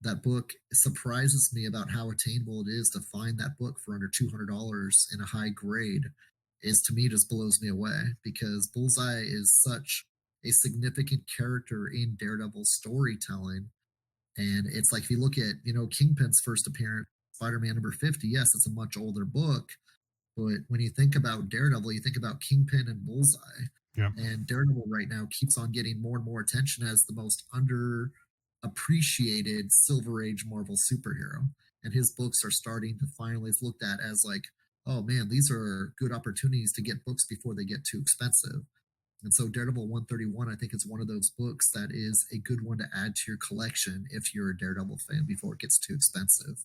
That book surprises me about how attainable it is to find that book for under $200 in a high grade. To me, just blows me away, because Bullseye is such a significant character in Daredevil storytelling. And it's like, if you look at, Kingpin's first appearance, Spider-Man number 50, yes, it's a much older book, but when you think about Daredevil, you think about Kingpin and Bullseye. Yep. And Daredevil right now keeps on getting more and more attention as the most underappreciated Silver Age Marvel superhero. And his books are starting to finally be looked at as like, oh man, these are good opportunities to get books before they get too expensive. And so Daredevil 131, I think, is one of those books that is a good one to add to your collection if you're a Daredevil fan before it gets too expensive.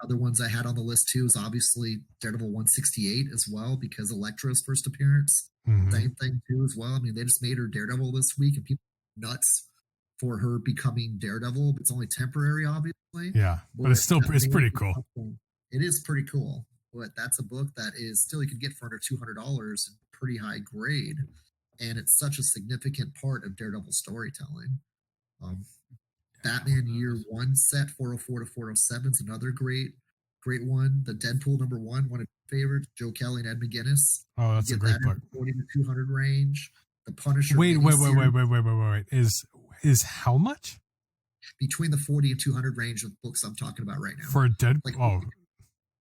Other ones I had on the list too is obviously Daredevil 168 as well, because Elektra's first appearance, same thing too as well. I mean, they just made her Daredevil this week, and people are nuts for her becoming Daredevil. It's only temporary, obviously. Yeah, but it's pretty cool. It is pretty cool. But that's a book that is still, you can get for under $200, pretty high grade, and it's such a significant part of Daredevil storytelling. Batman Year One set 404 to 407 is another great one. The Deadpool #1, one of my favorites, Joe Kelly and Ed McGuinness. Oh, that's a great book. 40 to 200 range. The Punisher. Wait. Is how much? Between the 40 and 200 range of books I'm talking about right now. For a Deadpool.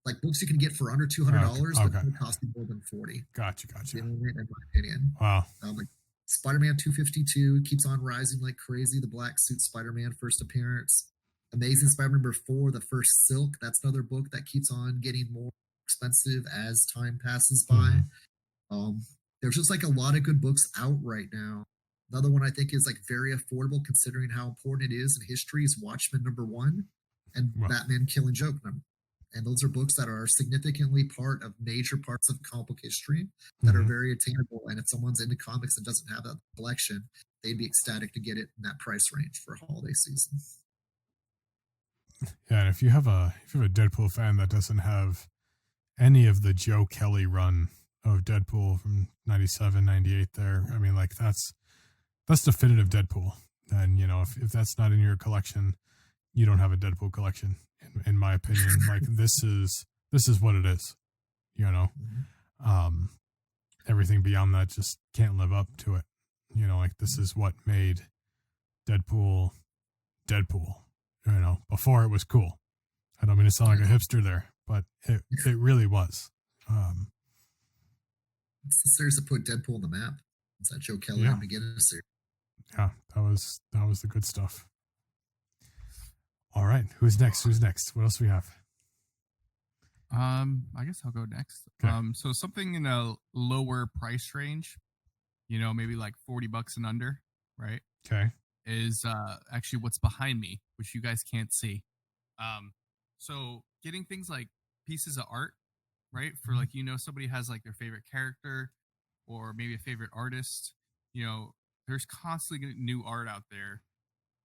Like books you can get for under $200, but they cost you more than $40. Gotcha. In my opinion. Wow. Like Spider-Man 252 keeps on rising like crazy. The black suit Spider-Man first appearance. Amazing Spider-Man #4, The First Silk. That's another book that keeps on getting more expensive as time passes by. There's just like a lot of good books out right now. Another one I think is like very affordable considering how important it is in history is Watchmen #1 and Batman Killing Joke. And those are books that are significantly part of major parts of comic book history that are very attainable. And if someone's into comics and doesn't have that collection, they'd be ecstatic to get it in that price range for holiday season. Yeah, and if you have a Deadpool fan that doesn't have any of the Joe Kelly run of Deadpool from 97, 98 there, I mean, like that's definitive Deadpool. And, you know, if that's not in your collection, you don't have a Deadpool collection, in my opinion. Like this is what it is, you know. Everything beyond that just can't live up to it. You know, like this is what made Deadpool, you know, before it was cool. I don't mean to sound like a hipster there, but it really was. It's the series that put Deadpool on the map. It's that Joe Kelly in the beginning of the series. Yeah, that was the good stuff. All right, who's next? What else do we have? I guess I'll go next. Okay. So something in a lower price range, you know, maybe like $40 and under, right? Okay. Is actually what's behind me, which you guys can't see. So getting things like pieces of art, right? For like, you know, somebody has like their favorite character or maybe a favorite artist, you know, there's constantly new art out there,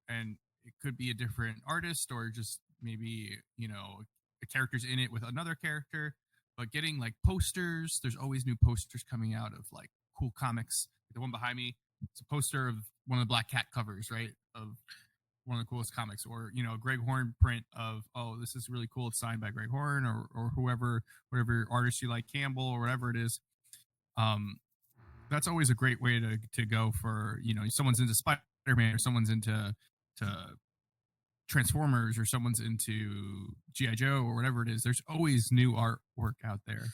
and it could be a different artist or just maybe, you know, the character's in it with another character. But getting like posters, there's always new posters coming out of like cool comics. The one behind me, it's a poster of one of the Black Cat covers, right? Of one of the coolest comics, or, you know, a Greg Horn print of, oh, this is really cool. It's signed by Greg Horn or whoever, whatever artist you like, Campbell or whatever it is. That's always a great way to go for, you know, someone's into Spider-Man or someone's into Transformers or someone's into G.I. Joe or whatever it is. There's always new artwork out there.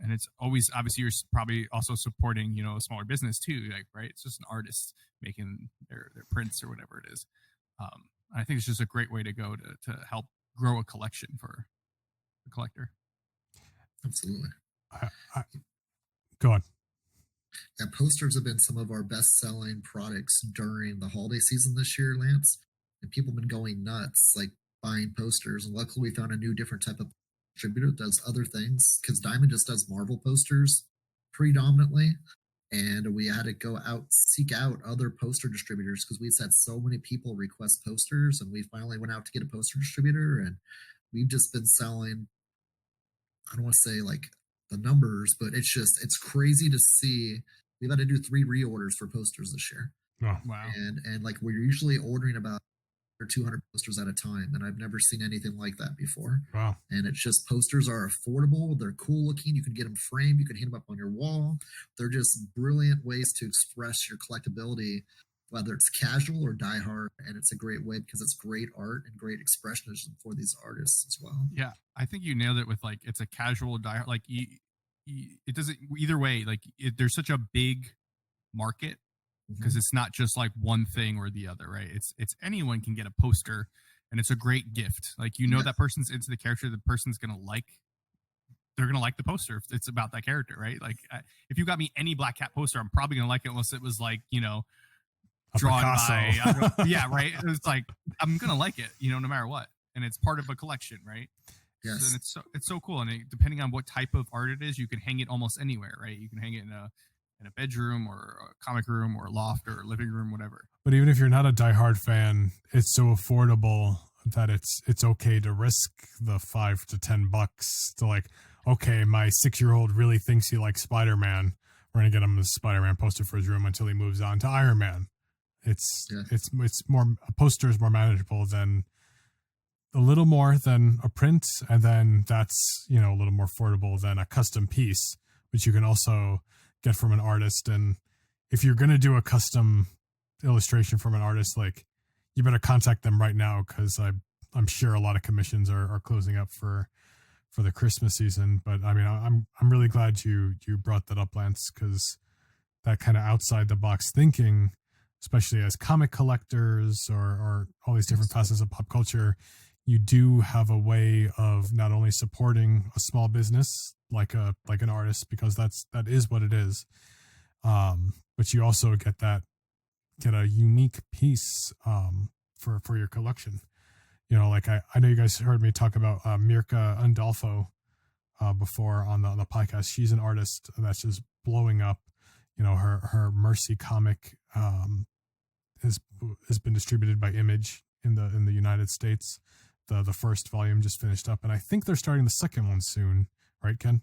And it's always, obviously you're probably also supporting, you know, a smaller business too, like, right? It's just an artist making their prints or whatever it is. I think it's just a great way to go to help grow a collection for the collector. Absolutely. Go on. Yeah, posters have been some of our best-selling products during the holiday season this year, Lance. And people have been going nuts, like buying posters. And luckily, we found a new, different type of distributor that does other things, because Diamond just does Marvel posters predominantly. And we had to go out, seek out other poster distributors because we've had so many people request posters. And we finally went out to get a poster distributor. And we've just been selling, I don't want to say like the numbers, but it's crazy to see. We've had to do 3 reorders for posters this year. Oh, wow. And like we're usually ordering about 200 posters at a time, and I've never seen anything like that before. Wow. And it's just, posters are affordable, they're cool looking, you can get them framed, you can hang them up on your wall. They're just brilliant ways to express your collectability, whether it's casual or diehard, and it's a great way because it's great art and great expressionism for these artists as well. Yeah, I think you nailed it with like, it's a casual diehard, like it doesn't, either way, like there's such a big market because it's not just like one thing or the other, right? It's anyone can get a poster, and it's a great gift. Like, you know, that person's into the character, the person's they're gonna like the poster if it's about that character, right? Like, if you got me any Black Cat poster, I'm probably gonna like it unless it was like, you know, drawn by yeah, right. It's like, I'm gonna like it, you know, no matter what, and it's part of a collection, right? Yes. And it's so cool, and depending on what type of art it is, you can hang it almost anywhere, right? You can hang it in a bedroom or a comic room or a loft or a living room, whatever. But even if you're not a diehard fan, it's so affordable that it's okay to risk the $5 to $10 to, like, okay, my 6-year-old really thinks he likes Spider-Man. We're gonna get him a Spider-Man poster for his room until he moves on to Iron Man. It's more, a poster is more manageable than a little more than a print, and then that's, you know, a little more affordable than a custom piece, which you can also get from an artist. And if you're going to do a custom illustration from an artist, like, you better contact them right now, because I'm sure a lot of commissions are closing up for the Christmas season. But I mean, I'm really glad you brought that up, Lance, because that kind of outside the box thinking especially as comic collectors or all these different facets of pop culture, you do have a way of not only supporting a small business like an artist, because that is what it is, but you also get a unique piece for your collection. Like I know you guys heard me talk about Mirka Undolfo before on the podcast. She's an artist that's just blowing up. Her Mercy comic has been distributed by Image in the United States. The first volume just finished up, and I think they're starting the second one soon, right, Ken?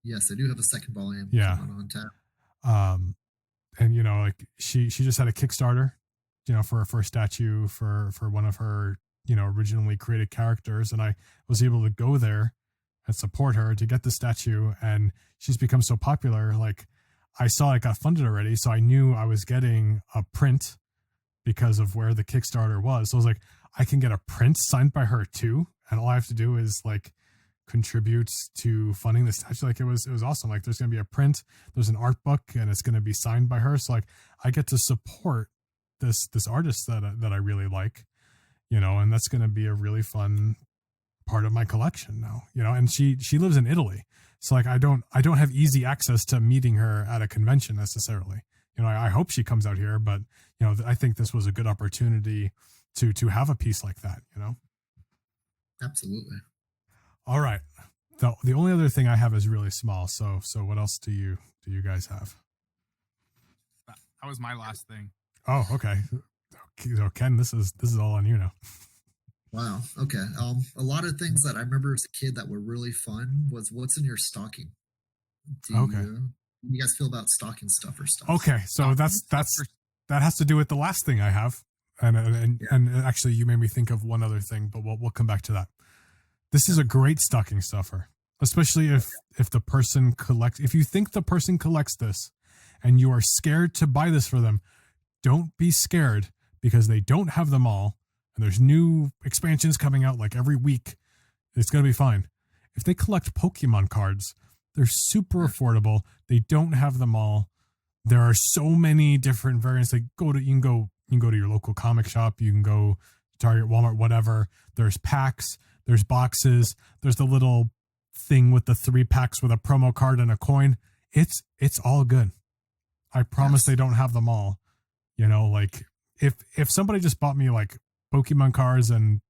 Yes, I do have a second volume. Yeah. On tap. And like she just had a Kickstarter, for a statue for one of her originally created characters, and I was able to go there and support her to get the statue, and she's become so popular. Like, I saw it got funded already, so I knew I was getting a print because of where the Kickstarter was. So I was like, I can get a print signed by her too, and all I have to do is like contribute to funding the statue. Like, it was awesome. Like, there's gonna be a print, there's an art book, and it's gonna be signed by her. So like, I get to support this artist that I really like, and that's gonna be a really fun part of my collection now. And she lives in Italy, so like I don't have easy access to meeting her at a convention necessarily. I hope she comes out here, but I think this was a good opportunity to have a piece like that. Absolutely. All right. The only other thing I have is really small. So what else do you guys have? That was my last thing. Oh, okay. So Ken, this is all on you now. Wow. Okay. A lot of things that I remember as a kid that were really fun was what's in your stocking. Okay. You guys feel about stocking stuffer stuff? Okay, so that has to do with the last thing I have, and actually you made me think of one other thing, but we'll come back to that. This is a great stocking stuffer, especially if the person collects. If you think the person collects this, and you are scared to buy this for them, don't be scared, because they don't have them all, and there's new expansions coming out like every week. It's gonna be fine. If they collect Pokemon cards, they're super affordable. They don't have them all. There are so many different variants. Like, you can go to your local comic shop. You can go to Target, Walmart, whatever. There's packs. There's boxes. There's the little thing with the 3 packs with a promo card and a coin. It's all good. I promise They don't have them all. Like if somebody just bought me like Pokemon cards and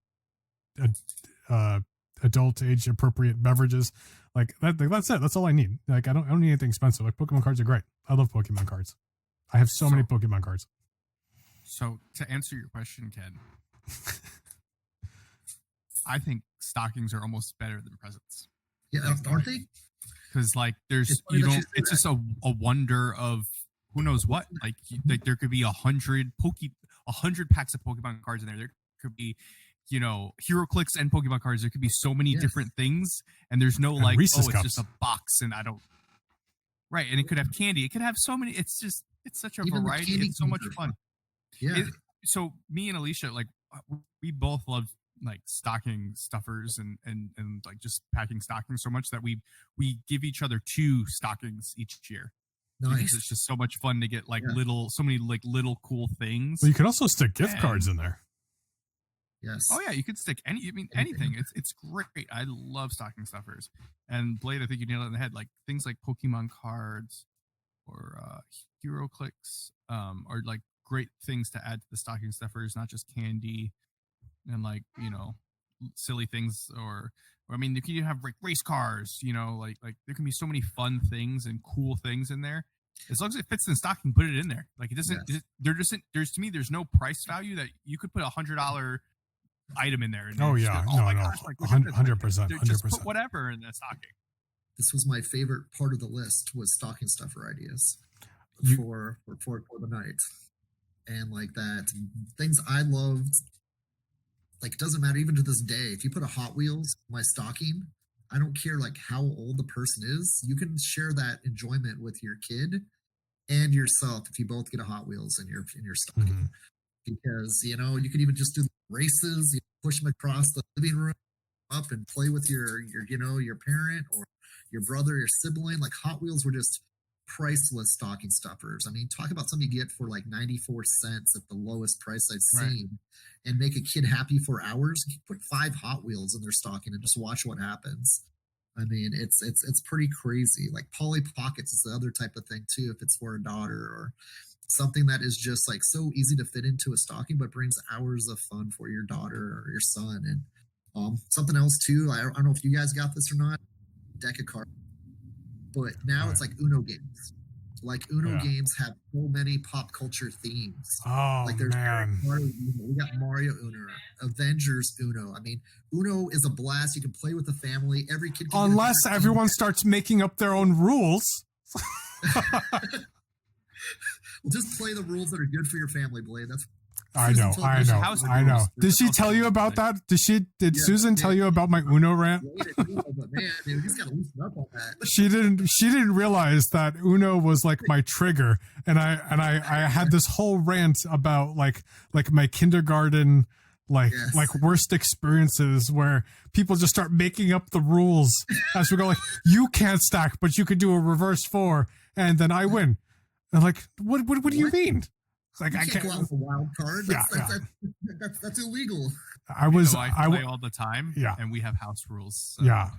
adult age appropriate beverages, like that's it. That's all I need. Like, I don't need anything expensive. Like, Pokemon cards are great. I love Pokemon cards. I have so many Pokemon cards. So to answer your question, Ken, I think stockings are almost better than presents. Yeah, aren't they? Because like it's just a wonder of who knows what. Like there could be 100 packs of Pokemon cards in there. There could be HeroClix and Pokemon cards. There could be so many different things, and there's no like Reese's cups. It's just a box, and I don't. Right, and it could have candy. It could have so many. It's such a variety. It's so much fun. Yeah. So me and Alicia, like, we both love like stocking stuffers and like just packing stockings so much that we give each other 2 stockings each year. Nice. Because it's just so much fun to get like so many little cool things. Well, you can also stick gift cards in there. Yes. Oh yeah, you could stick anything. It's great. I love stocking stuffers. And Blade, I think you nailed it on the head. Like things like Pokemon cards or HeroClix are like great things to add to the stocking stuffers, not just candy and like, silly things or I mean, you can have like race cars, like there can be so many fun things and cool things in there. As long as it fits in the stocking, put it in there. Like it doesn't. There's to me, there's no price value that you could put $100 item in there. And no, gosh, like, 100%. Just put whatever in the stocking. This was my favorite part of the list was stocking stuffer ideas for the night, and like that things I loved. Like, it doesn't matter even to this day. If you put a Hot Wheels in my stocking, I don't care like how old the person is. You can share that enjoyment with your kid and yourself if you both get a Hot Wheels in your stocking. Because you could even just do races. You push them across the living room up and play with your parent or your brother, your sibling. Like Hot Wheels were just priceless stocking stuffers. I mean, talk about something you get for like 94 cents at the lowest price I've seen, and make a kid happy for hours. You put 5 Hot Wheels in their stocking and just watch what happens. I mean, it's pretty crazy. Like Polly Pockets is the other type of thing too, if it's for a daughter, or something that is just like so easy to fit into a stocking, but brings hours of fun for your daughter or your son. And something else too, I don't know if you guys got this or not, deck of cards. But now it's like Uno games. Like Uno games have so many pop culture themes. Oh, like there's man. We got Mario Uno, Avengers Uno. I mean, Uno is a blast. You can play with the family. Every kid can unless everyone starts making up their own rules. Well, just play the rules that are good for your family, Blade. That's I know. Did she tell you about that? Did Susan tell you about my Uno rant? But man, dude, he's got to loosen up on that. She didn't realize that Uno was like my trigger, and I had this whole rant about like my kindergarten like worst experiences where people just start making up the rules as we go. Like, you can't stack, but you could do a reverse 4, and then I win. And like, what do you mean? Like, you I can't go out with a wild card. That's illegal. I play all the time. Yeah, and we have house rules. So. Yeah.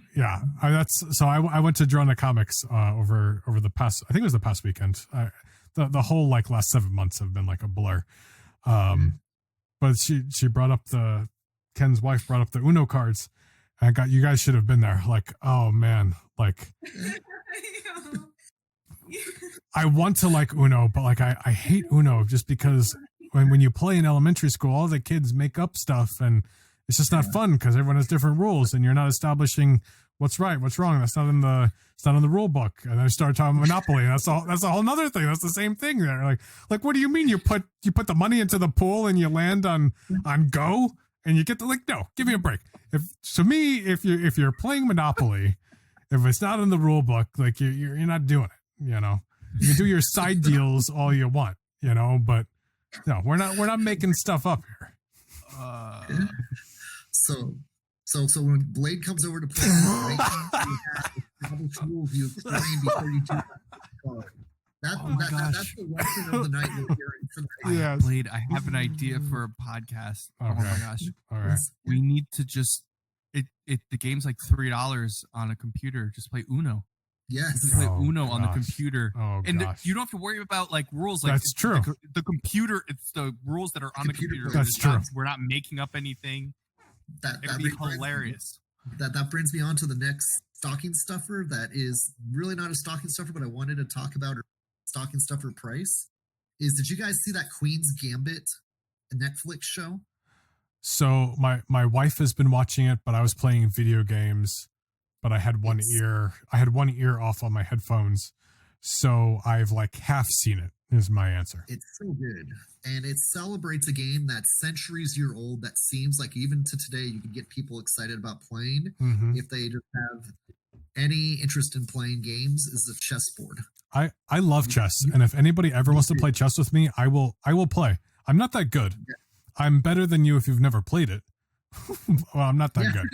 I went to Drona Comics over the past. I think it was the past weekend. The whole like last 7 months have been like a blur. But she brought up Ken's wife brought up the Uno cards. You guys should have been there. Like, oh man, like. I want to like Uno, but like I hate Uno just because when you play in elementary school, all the kids make up stuff and it's just not fun because everyone has different rules and you're not establishing what's right, what's wrong. It's not in the rule book. And I start talking Monopoly, and that's a whole nother thing. That's the same thing there. Like what do you mean you put the money into the pool and you land on go and you get the no, give me a break. If you're playing Monopoly, if it's not in the rule book, like you're not doing it. You know, you can do your side deals all you want, you know, but no, we're not making stuff up here. So when Blade comes over to play, you explain before you do that's the lesson of the night we're hearing tonight. Yeah, Blade, I have an idea for a podcast. Okay. Oh my gosh! All right, we need to just the game's like $3 on a computer. Just play Uno. Yes, you can play Uno on the computer, and you don't have to worry about like rules. Like that's true. The computer, it's the rules that are on the computer. That's true. We're not making up anything. It'd be hilarious. That brings me on to the next stocking stuffer. That is really not a stocking stuffer, but I wanted to talk about a stocking stuffer price. Did you guys see that Queen's Gambit Netflix show? So my wife has been watching it, but I was playing video games. But I had one ear off on my headphones, so I've like half seen it. Is my answer. It's so good, and it celebrates a game that's centuries-year old. That seems like even to today, you can get people excited about playing if they just have any interest in playing games. Is the chessboard. I love chess, and if anybody ever wants to play chess with me, I will play. I'm not that good. Yeah. I'm better than you if you've never played it. Well, I'm not that good.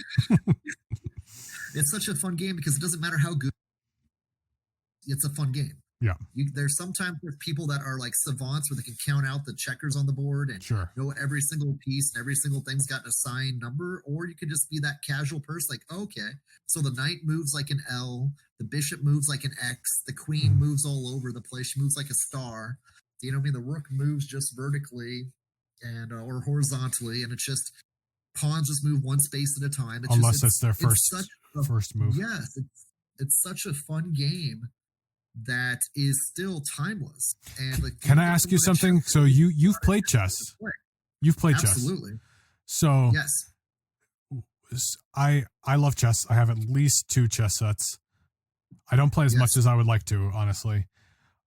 It's such a fun game because it doesn't matter how good. It's a fun game. Yeah. There's people that are like savants where they can count out the checkers on the board and know every single piece and every single thing's got an assigned number. Or you could just be that casual person like, okay, so the knight moves like an L, the bishop moves like an X, the queen moves all over the place. She moves like a star. You know what I mean? The rook moves just vertically and or horizontally, and it's just pawns just move one space at a time. Unless it's their first move. Yes, it's such a fun game that is still timeless. And like, can I ask you something? So you've played chess. You've played chess. Absolutely. So yes, I love chess. I have at least 2 chess sets. I don't play as much as I would like to, honestly.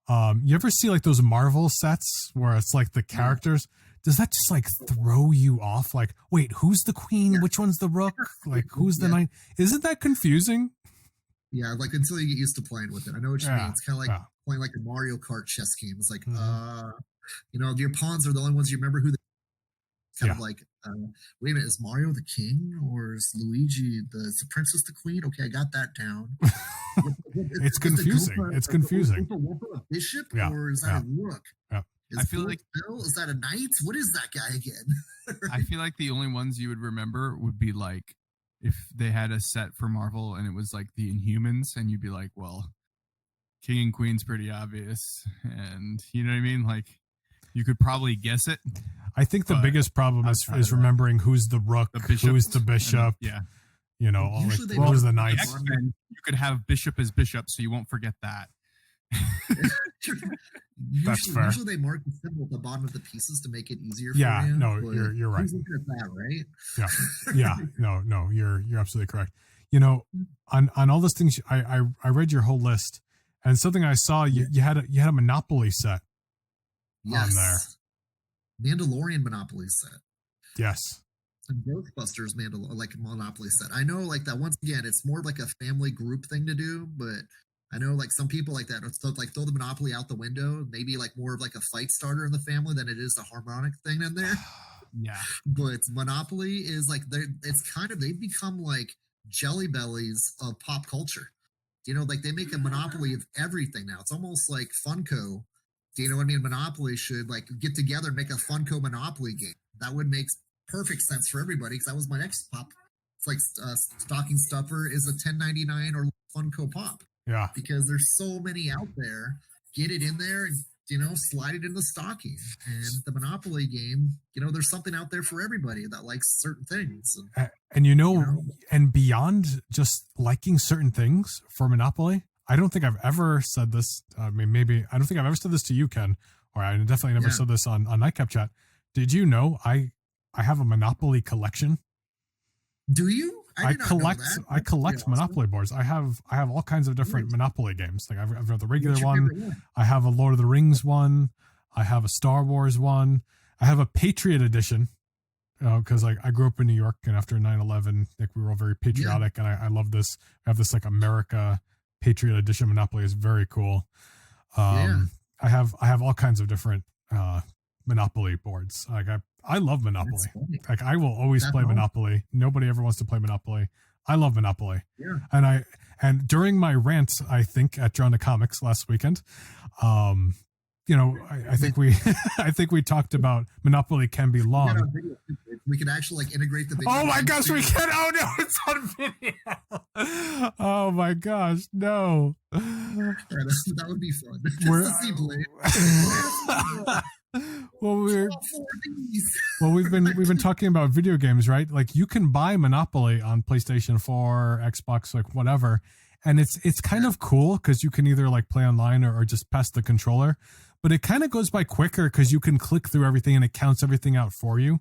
You ever see like those Marvel sets where it's like the characters? Does that just like throw you off? Like, wait, who's the queen? Yeah. Which one's the rook? Like, who's the knight? Isn't that confusing? Yeah, like until you get used to playing with it. I know what you mean. It's kind of like playing like a Mario Kart chess game. It's like, your pawns are the only ones you remember who they kind of like, wait a minute, is Mario the king or is Luigi the princess the queen? Okay, I got that down. It's confusing. It's confusing. A bishop or is that a rook? Yeah. I feel like Bill, is that a knight? What is that guy again? I feel like the only ones you would remember would be like if they had a set for Marvel and it was like the Inhumans, and you'd be like, well, King and Queen's pretty obvious, and you know what I mean? Like you could probably guess it. I think the biggest problem is remembering who's the rook, who's the bishop. Yeah. You know, who's the knights. You could have bishop as bishop, so you won't forget that. That's fair. Usually they mark the symbol at the bottom of the pieces to make it easier for you. No, you're right. Who's looking at that, right? Yeah. No, you're absolutely correct. You know, on all those things, I read your whole list, and something I saw you had a Monopoly set on there. Mandalorian Monopoly set. Yes. And Ghostbusters Monopoly set. I know, like that. Once again, it's more like a family group thing to do, but I know like some people like that. It's like throw the Monopoly out the window. Maybe like more of like a fight starter in the family than it is a harmonic thing in there. Yeah. But Monopoly is like they've become like jelly bellies of pop culture. You know, like they make a Monopoly of everything now. It's almost like Funko. Do you know what I mean? Monopoly should like get together and make a Funko Monopoly game. That would make perfect sense for everybody, because that was my next pop. It's like stocking stuffer is a $10.99 or Funko Pop. Yeah. Because there's so many out there. Get it in there and, you know, slide it in the stocking. And the Monopoly game, you know, there's something out there for everybody that likes certain things. And you know, and beyond just liking certain things for Monopoly, I don't think I've ever said this. I mean, maybe I don't think I've ever said this to you, Ken, or I definitely never said this on Nightcap Chat. Did you know I have a Monopoly collection? Do you? I collect Monopoly boards. I have all kinds of different Monopoly games. Like I've got the regular one. I have a Lord of the Rings one. I have a Star Wars one. I have a Patriot edition. Because like I grew up in New York, and after 9/11, like we were all very patriotic, and I love this. I have this like America Patriot edition Monopoly. Is very cool. I have all kinds of different Monopoly boards. Like I love Monopoly. Like I will always play Monopoly. Nobody ever wants to play Monopoly. I love Monopoly. Yeah. And during my rant, I think at Drawn to Comics last weekend, you know, I think we talked about Monopoly can be long. We can actually like integrate the video. Oh my gosh, we can! Oh no, it's on video. Oh my gosh, no. That would be fun. Just to see Blade. Well, we've been talking about video games, right? Like you can buy Monopoly on PlayStation 4, Xbox, like whatever, and it's kind of cool because you can either like play online or just pass the controller, but it kind of goes by quicker because you can click through everything and it counts everything out for you.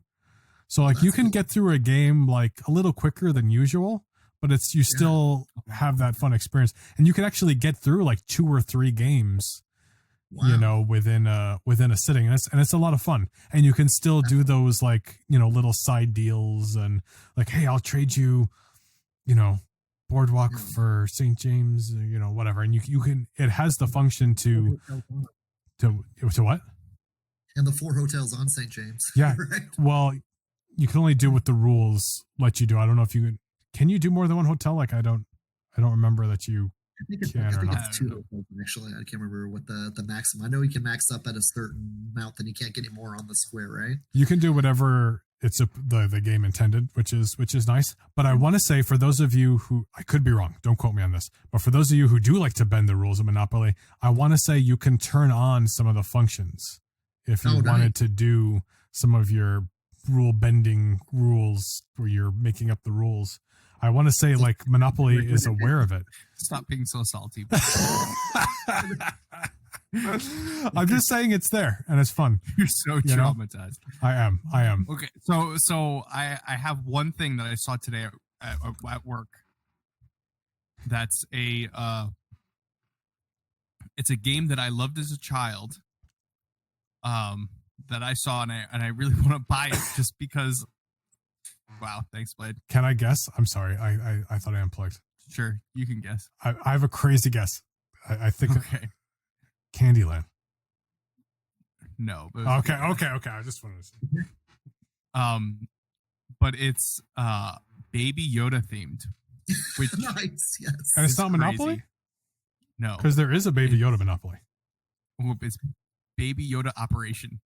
So like you can get through a game like a little quicker than usual, but you still have that fun experience, and you can actually get through like 2 or 3 games. Wow. You know, within a sitting, and it's a lot of fun, and you can still do those like, you know, little side deals, and like, hey, I'll trade you, you know, Boardwalk for St. James, you know, whatever, and you can. It has the function to what? And the 4 hotels on St. James. Yeah. Right? Well, you can only do what the rules let you do. I don't know if you can you do more than one hotel. Like I don't remember that you. I think it's 2 hotels, actually. I can't remember what the maximum. I know you can max up at a certain amount, then you can't get any more on the square, right? You can do whatever the game intended, which is nice. But I want to say, for those of you who, I could be wrong, don't quote me on this, but for those of you who do like to bend the rules of Monopoly, I want to say you can turn on some of the functions if you wanted to do some of your rule bending rules where you're making up the rules. I want to say like Monopoly is aware of it. Stop being so salty. I'm just saying it's there and it's fun. You're so traumatized. I am. Okay. So I have one thing that I saw today at work. That's it's a game that I loved as a child. That I saw and I really want to buy it just because. Wow, thanks, Blade. Can I guess? I'm sorry. I thought I unplugged. Sure, you can guess. I have a crazy guess. I think Candyland. No. But okay. I just wanted to see. But it's Baby Yoda themed, which nice, yes. And it's not Monopoly? Crazy. No, because there is a Baby Yoda Monopoly. It's Baby Yoda Operation.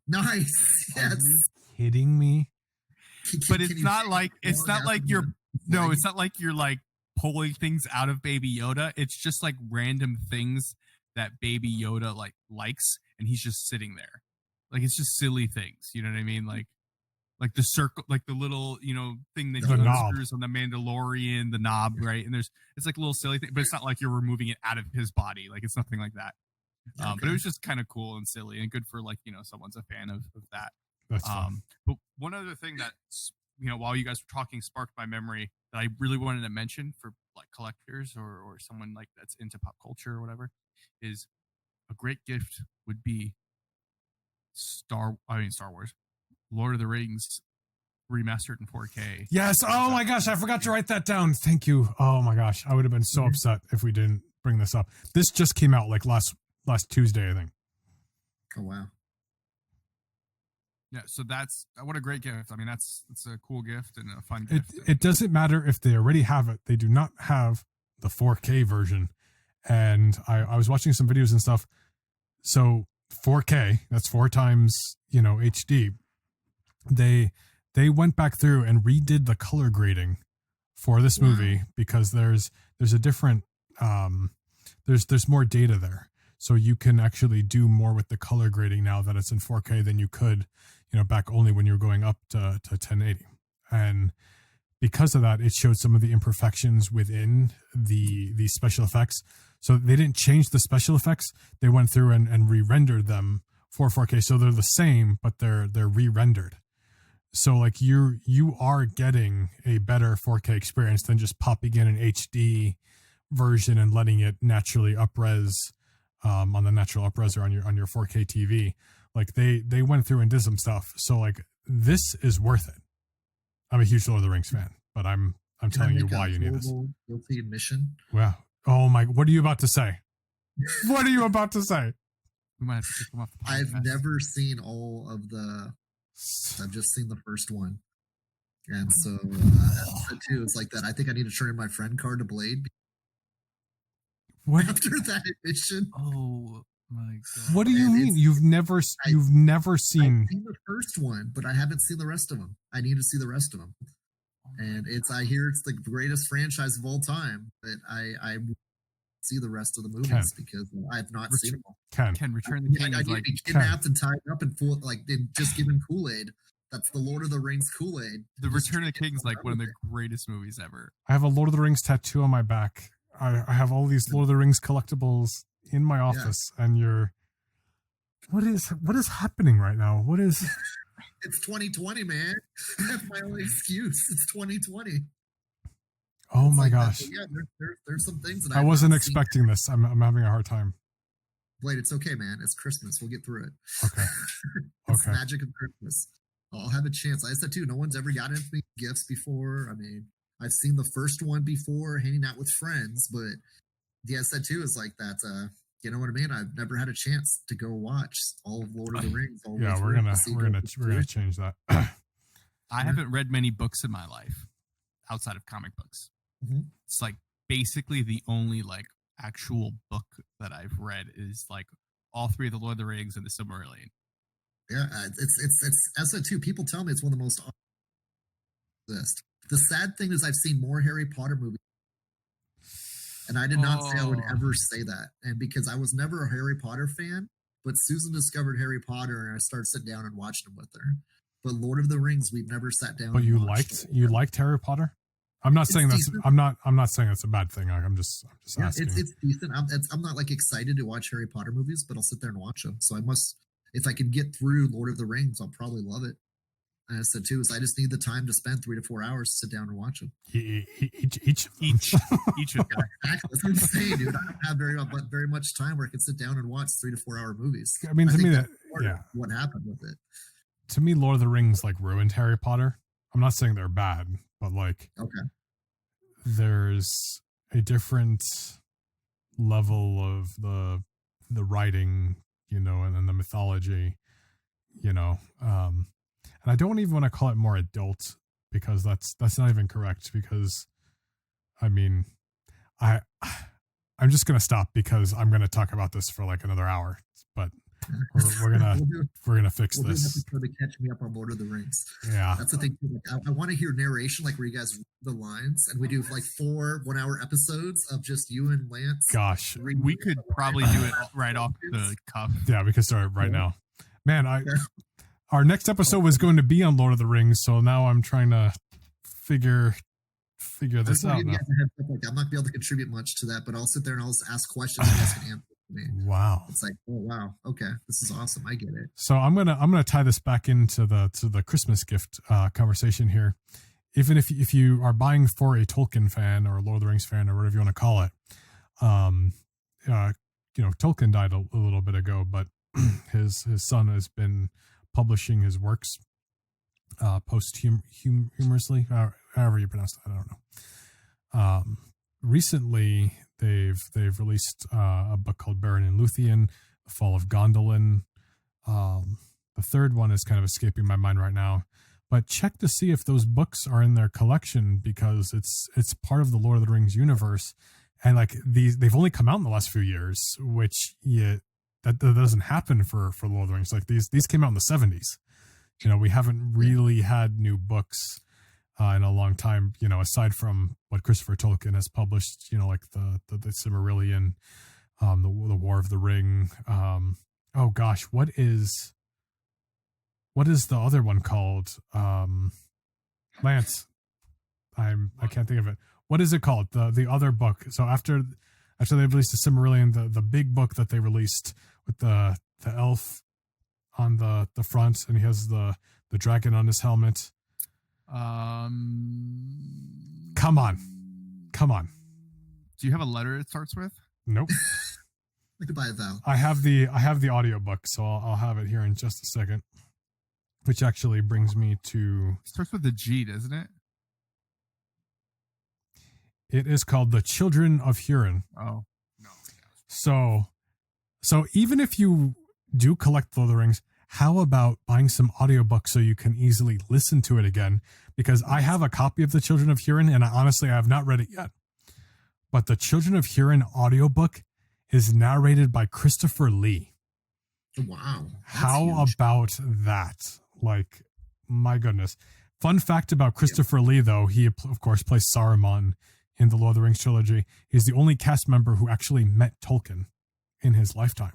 Nice, yes. Are you kidding me? But it's not like you're like pulling things out of Baby Yoda. It's just like random things that Baby Yoda likes, and he's just sitting there. Like it's just silly things. You know what I mean? Like the circle, like the little, thing that screws on the Mandalorian, the knob, right? And it's like a little silly thing, but it's not like you're removing it out of his body. Like it's nothing like that. Okay. But it was just kind of cool and silly and good for someone's a fan of that. That's fun. But one other thing that, while you guys were talking sparked my memory that I really wanted to mention for like collectors or someone like that's into pop culture or whatever is a great gift would be Star Wars, Lord of the Rings remastered in 4K. Yes. Oh my gosh, I forgot to write that down. Thank you. Oh my gosh, I would have been so upset if we didn't bring this up. This just came out like last Tuesday, I think. Oh wow. Yeah, so that's what a great gift. I mean, it's a cool gift and a fun gift. It doesn't matter if they already have it. They do not have the 4K version. And I was watching some videos and stuff. So 4K, that's 4 times, HD. They went back through and redid the color grading for this movie because there's a different there's more data there. So you can actually do more with the color grading now that it's in 4K than you could, back only when you were going up to 1080. And because of that, it showed some of the imperfections within the special effects. So they didn't change the special effects. They went through and re-rendered them for 4K. So they're the same, but they're re-rendered. So like you are getting a better 4K experience than just popping in an HD version and letting it naturally up-res on the natural up-res or on your 4K TV. Like they went through and did some stuff. So like this is worth it. I'm a huge Lord of the Rings fan, but I'm telling you why you need this. Guilty admission. Wow. Oh my! What are you about to say? What are you about to say? We might have to kick them off the podcast. I've never seen all of the. I've just seen the first one, and so too. It's like that. I think I need to turn in my friend card to Blade. What after that admission? Oh my god! What do you mean? You've never seen? I've seen the first one, but I haven't seen the rest of them. I need to see the rest of them. And I hear it's the greatest franchise of all time, but I see the rest of the movies because I've not seen them all. Can Return the King I is get like kidnapped and tied up and full, like just given Kool-Aid. That's the Lord of the Rings Kool-Aid. The Return of the King is like one of the greatest movies ever. I have a Lord of the Rings tattoo on my back. I have all these Lord of the Rings collectibles in my office, and what is happening right now? What is? It's 2020, man. That's my only excuse. It's 2020. Oh my gosh! Yeah, there's some things that I wasn't expecting this. I'm having a hard time. Blade, it's okay, man. It's Christmas. We'll get through it. Okay. It's the magic of Christmas. I'll have a chance. Like I said too, no one's ever gotten me gifts before. I mean, I've seen the first one before, hanging out with friends, but yeah, I said too is like that. You know what I mean? I've never had a chance to go watch all of Lord of the Rings. Yeah, we're gonna change that. I haven't read many books in my life outside of comic books. Mm-hmm. It's like basically the only like actual book that I've read is like all 3 of the Lord of the Rings and the Silmarillion. Yeah, it's as I said too. People tell me it's one of the most. The sad thing is I've seen more Harry Potter movies. And I did not say I would ever say that. And because I was never a Harry Potter fan, but Susan discovered Harry Potter and I started sitting down and watching them with her. But Lord of the Rings, we've never sat down. But you liked Harry Potter? I'm not saying that's I'm not saying that's a bad thing. I'm just asking. It's decent. I'm not like excited to watch Harry Potter movies, but I'll sit there and watch them. So I must, if I can get through Lord of the Rings, I'll probably love it. And I said too, is I just need the time to spend 3 to 4 hours to sit down and watch them. Each of them. Exactly. That's what I'm saying, dude. I don't have very much time where I can sit down and watch 3 to 4 hour movies. I mean, to me what happened with it. To me, Lord of the Rings like ruined Harry Potter. I'm not saying they're bad, but like, there's a different level of the writing, and then the mythology, and I don't even want to call it more adult because that's not even correct. Because I mean, I'm just gonna stop because I'm gonna talk about this for like another hour. But we're gonna fix this. To catch me up on Lord of the Rings. Yeah, that's the thing. Like, I want to hear narration, like where you guys read the lines, and we do like 4 1-hour episodes of just you and Lance. Gosh, we could probably do it right off the cuff. Yeah, we could start right now. Man, our next episode was going to be on Lord of the Rings, so now I'm trying to figure this out. Now. I'm not gonna be able to contribute much to that, but I'll sit there and I'll just ask questions and you guys can answer. Wow, it's like, oh wow, okay, this is awesome. I get it. So I'm gonna tie this back into the Christmas gift conversation here. Even if you are buying for a Tolkien fan or a Lord of the Rings fan or whatever you want to call it, Tolkien died a little bit ago, but his son has been publishing his works posthumously, however you pronounce that. I don't know. Recently, they've released a book called Beren and Luthien, The Fall of Gondolin. The third one is kind of escaping my mind right now, but check to see if those books are in their collection because it's part of the Lord of the Rings universe, and like they've only come out in the last few years, which that doesn't happen for Lord of the Rings. Like these came out in the 70s. We haven't really had new books in a long time, aside from what Christopher Tolkien has published, like the Silmarillion, the War of the Ring. Oh gosh, what is the other one called? Lance, I can't think of it. What is it called? The other book. So after they released the Silmarillion, the big book that they released with the elf on the front, and he has the dragon on his helmet. Come on. Do you have a letter it starts with? Nope. We could buy a vowel. I have the audiobook, so I'll have it here in just a second. Which actually brings me to... It starts with a G, doesn't it? It is called The Children of Hurin. Oh, no. So even if you do collect Lord of the Rings, how about buying some audiobooks so you can easily listen to it again? Because I have a copy of The Children of Hurin, and honestly, I have not read it yet. But the Children of Hurin audiobook is narrated by Christopher Lee. Wow. How huge. About that? Like, my goodness. Fun fact about Christopher Lee, though, he, of course, plays Saruman in the Lord of the Rings trilogy. He's the only cast member who actually met Tolkien in his lifetime.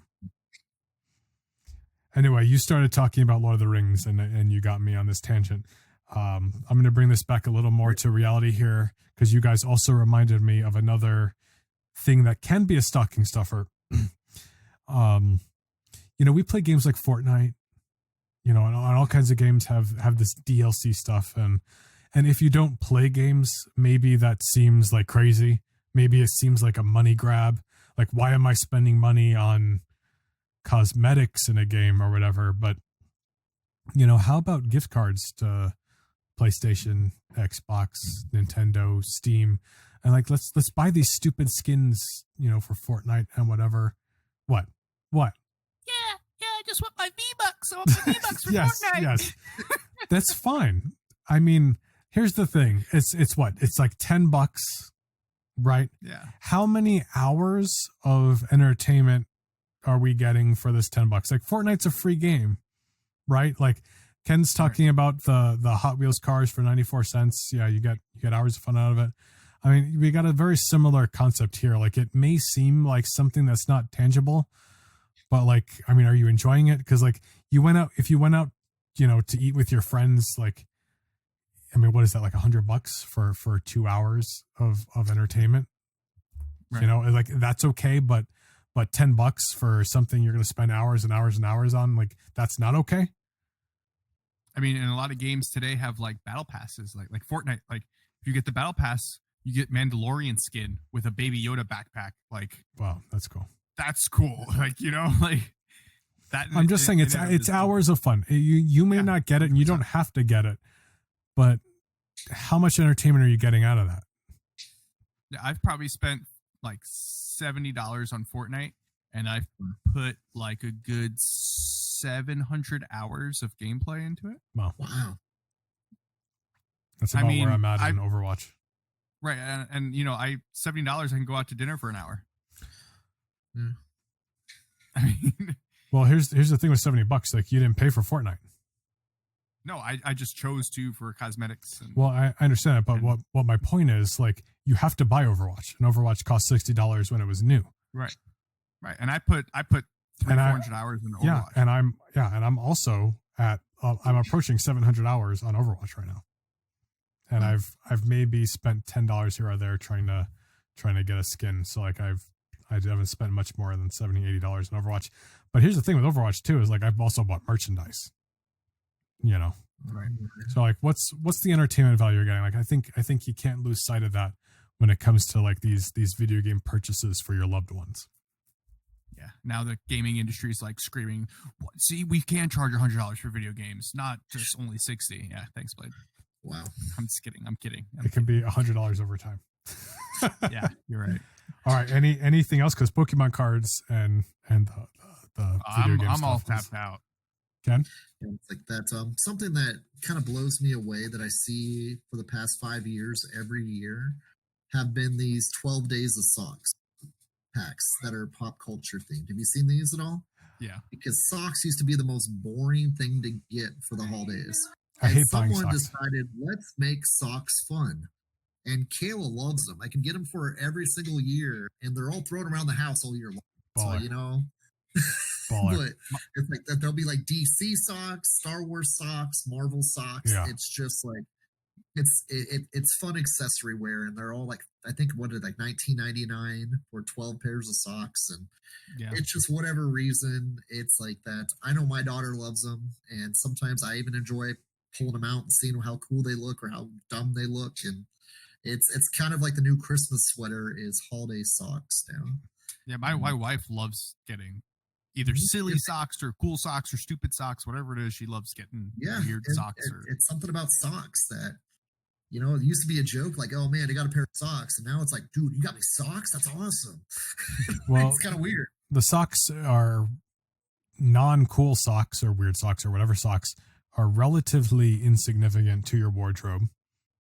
Anyway, you started talking about Lord of the Rings, and you got me on this tangent. I'm going to bring this back a little more to reality here, because you guys also reminded me of another thing that can be a stocking stuffer. We play games like Fortnite, and all kinds of games have this DLC stuff. And if you don't play games, maybe that seems like crazy. Maybe it seems like a money grab. Like, why am I spending money on cosmetics in a game or whatever? But, how about gift cards to PlayStation, Xbox, Nintendo, Steam? And like, let's buy these stupid skins, for Fortnite and whatever. What? Yeah, I just want my V-Bucks. I want my V-Bucks for Fortnite. Yes. That's fine. I mean, here's the thing. It's what? It's like $10, right? Yeah. How many hours of entertainment are we getting for this $10? Like, Fortnite's a free game, right? Like, Ken's talking about the Hot Wheels cars for 94 cents. Yeah, you get hours of fun out of it. I mean, we got a very similar concept here. Like, it may seem like something that's not tangible, but like, I mean, are you enjoying it? Because like, if you went out, to eat with your friends, like, I mean, what is that, like $100 for 2 hours of entertainment? Right. Like, that's okay, but $10 for something you're going to spend hours and hours and hours on, like, that's not okay. I mean, and a lot of games today have like battle passes, like Fortnite. Like, if you get the battle pass, you get Mandalorian skin with a Baby Yoda backpack. Like, wow, that's cool. That's cool. Like, like that. I'm just saying it's hours of fun. You may not get it, and you don't have to get it, but how much entertainment are you getting out of that? Yeah, I've probably spent like $70 on Fortnite, and I've put like a good 700 hours of gameplay into it. Wow. That's I about mean, where I'm at in Overwatch. Right, and you know, $70 I can go out to dinner for an hour. Mm. I mean, well, here's the thing with $70. Like, you didn't pay for Fortnite. No, I just chose to for cosmetics. And, well, I understand it, but what my point is, like, you have to buy Overwatch, and Overwatch cost $60 when it was new. Right, and I put 400 hours in Overwatch. Yeah, and I'm also at I'm approaching 700 hours on Overwatch right now, and I've maybe spent $10 here or there trying to get a skin. So like I haven't spent much more than $70-$80 on Overwatch. But here's the thing with Overwatch too, is like I've also bought merchandise. You know, right. So like, what's the entertainment value you're getting? Like, I think you can't lose sight of that when it comes to like these video game purchases for your loved ones. Yeah. Now the gaming industry is like screaming, "See, we can charge $100 for video games, not just only $60." Yeah, thanks, Blade. Wow. I'm just kidding. I'm kidding. It can be $100 over time. Yeah, you're right. All right. Anything else? Because Pokemon cards and the video game I'm all stuff tapped out. Ken? Yeah, it's like that. Something that kind of blows me away that I see for the past 5 years every year have been these 12 days of socks packs that are pop culture themed. Have you seen these at all? Yeah. Because socks used to be the most boring thing to get for the holidays. I hate buying someone socks. decided, let's make socks fun. And Kayla loves them. I can get them for her every single year, and they're all thrown around the house all year long. Baller. So, you know, but it's like that. There'll be like DC socks, Star Wars socks, Marvel socks. Yeah. It's just like it's fun accessory wear, and they're all like, I think what are like $19.99 for 12 pairs of socks, and it's just whatever reason it's like that. I know my daughter loves them, and sometimes I even enjoy pulling them out and seeing how cool they look or how dumb they look, and it's kind of like the new Christmas sweater is holiday socks now. Yeah, my wife loves getting either silly socks or cool socks or stupid socks, whatever it is. She loves getting weird socks. It's something about socks that, you know, it used to be a joke like, oh man, I got a pair of socks. And now it's like, dude, you got me socks? That's awesome. Well, it's kind of weird. The socks are non-cool socks or weird socks or whatever socks are relatively insignificant to your wardrobe.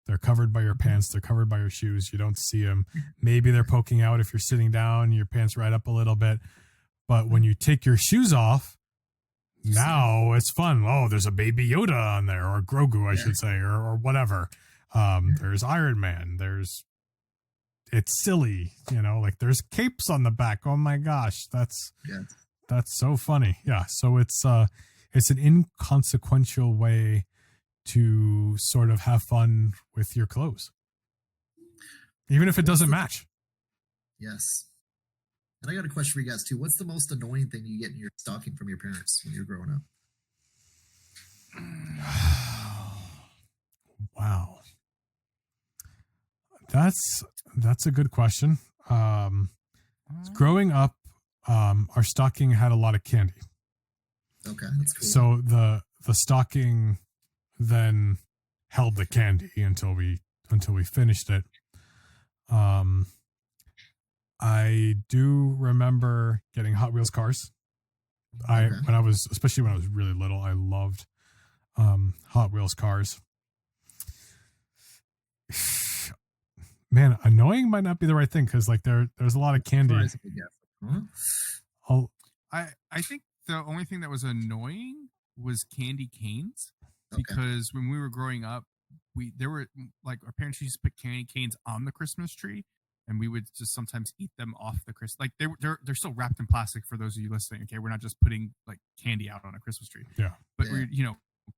They're covered by your pants. They're covered by your shoes. You don't see them. Maybe they're poking out if you're sitting down, your pants right up a little bit. But when you take your shoes off, now it's fun. Oh, there's a Baby Yoda on there, or Grogu, I should say, or whatever. There's Iron Man. It's silly, you know, like there's capes on the back. Oh my gosh, that's so funny. Yeah, so it's an inconsequential way to sort of have fun with your clothes, even if it doesn't match. Yes. And I got a question for you guys too. What's the most annoying thing you get in your stocking from your parents when you're growing up? Wow. That's a good question. Growing up, our stocking had a lot of candy. Okay, that's cool. So the stocking then held the candy until we finished it. I do remember getting Hot Wheels cars. Especially when I was really little, I loved Hot Wheels cars. Man, annoying might not be the right thing because like there's a lot of candy. I think the only thing that was annoying was candy canes, because when we were growing up, there were like our parents used to put candy canes on the Christmas tree, and we would just sometimes eat them off the Christmas. Like they're still wrapped in plastic for those of you listening. Okay, we're not just putting like candy out on a Christmas tree. Yeah, but we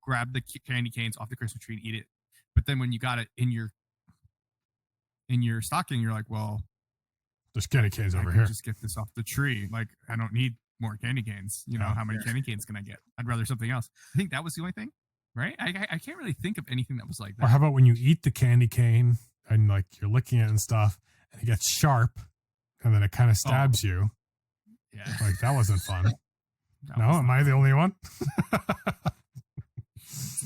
grab the candy canes off the Christmas tree and eat it. But then when you got it in your stocking, you're like, well, there's candy canes over I here. Just get this off the tree. Like I don't need more candy canes. You know, how many candy canes can I get? I'd rather something else. I think that was the only thing, right? I can't really think of anything that was like that. Or how about when you eat the candy cane and like you're licking it and stuff, and it gets sharp, and then it kind of stabs you. Yeah, like that wasn't fun. Am I the only one?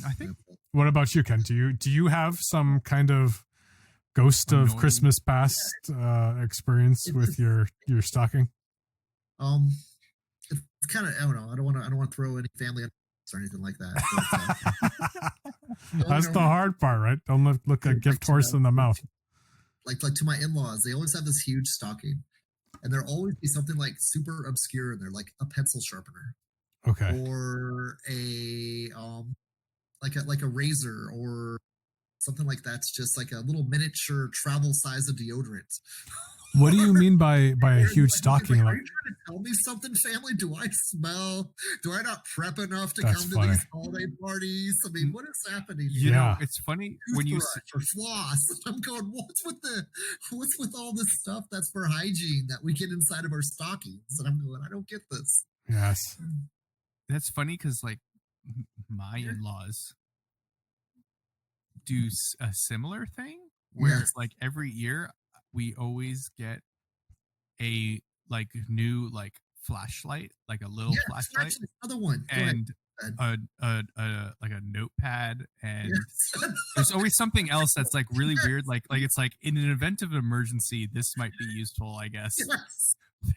I think. What about you, Ken? Do you have some kind of ghost of Christmas past experience with your stocking? It's kind of, I don't know. I don't want to throw any family or anything like that. But, that's the hard part, right? Don't look a gift horse in the mouth. Like to my in-laws, they always have this huge stocking, and there'll always be something like super obscure in there, like a pencil sharpener, okay, or a like a razor, or something like that's just like a little miniature travel size of deodorant. What do you mean by a huge stocking? Are you trying to tell me something, family? Do I smell? Do I not prep enough to That's come funny. to these holiday parties? I mean, what is happening? You know, it's funny when you or floss. I'm going, what's with all this stuff that's for hygiene that we get inside of our stockings? And I'm going, I don't get this. Yes, that's funny because like my in-laws do a similar thing where it's like every year we always get a like new like flashlight, like a little flashlight, another one, and a like a notepad, and there's always something else that's like really weird, like it's like in an event of an emergency this might be useful, I guess.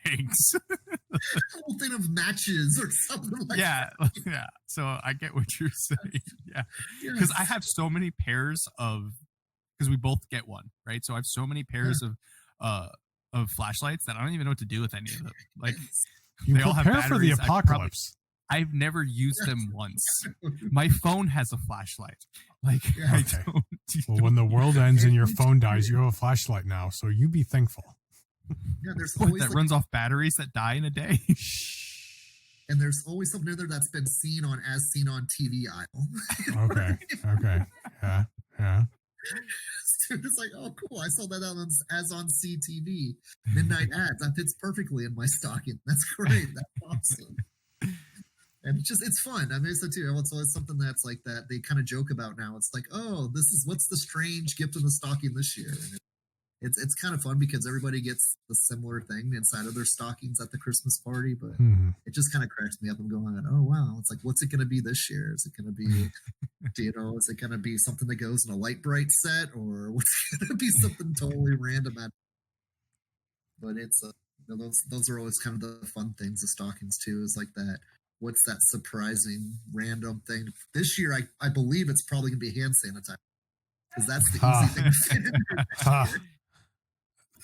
Thanks. A whole thing of matches or something like that. Yeah. So I get what you're saying. Yeah. Because I have so many pairs of, because we both get one, right? So I have so many pairs of flashlights that I don't even know what to do with any of them. Like they all have batteries. For the apocalypse. I've never used them once. My phone has a flashlight. Like, okay. Well, when the world ends and your phone dies, you have a flashlight now. So you be thankful. Yeah, there's always that runs off batteries that die in a day. And there's always something there that's been seen on TV aisle. Okay. Yeah. It's like, oh, cool. I saw that as on CTV. Midnight ads. That fits perfectly in my stocking. That's great. That's awesome. And it's fun. I mean, so too. It's always something that's like that they kind of joke about now. It's like, oh, what's the strange gift in the stocking this year? And it's kind of fun because everybody gets the similar thing inside of their stockings at the Christmas party, but it just kind of cracks me up. I'm going, oh wow, it's like, what's it going to be this year? Is it going to be, is it going to be something that goes in a light bright set, or what's it going to be something totally random? But it's those are always kind of the fun things of stockings too. Is like that. What's that surprising random thing? This year, I believe it's probably going to be hand sanitizer because that's the easy thing to fit in there.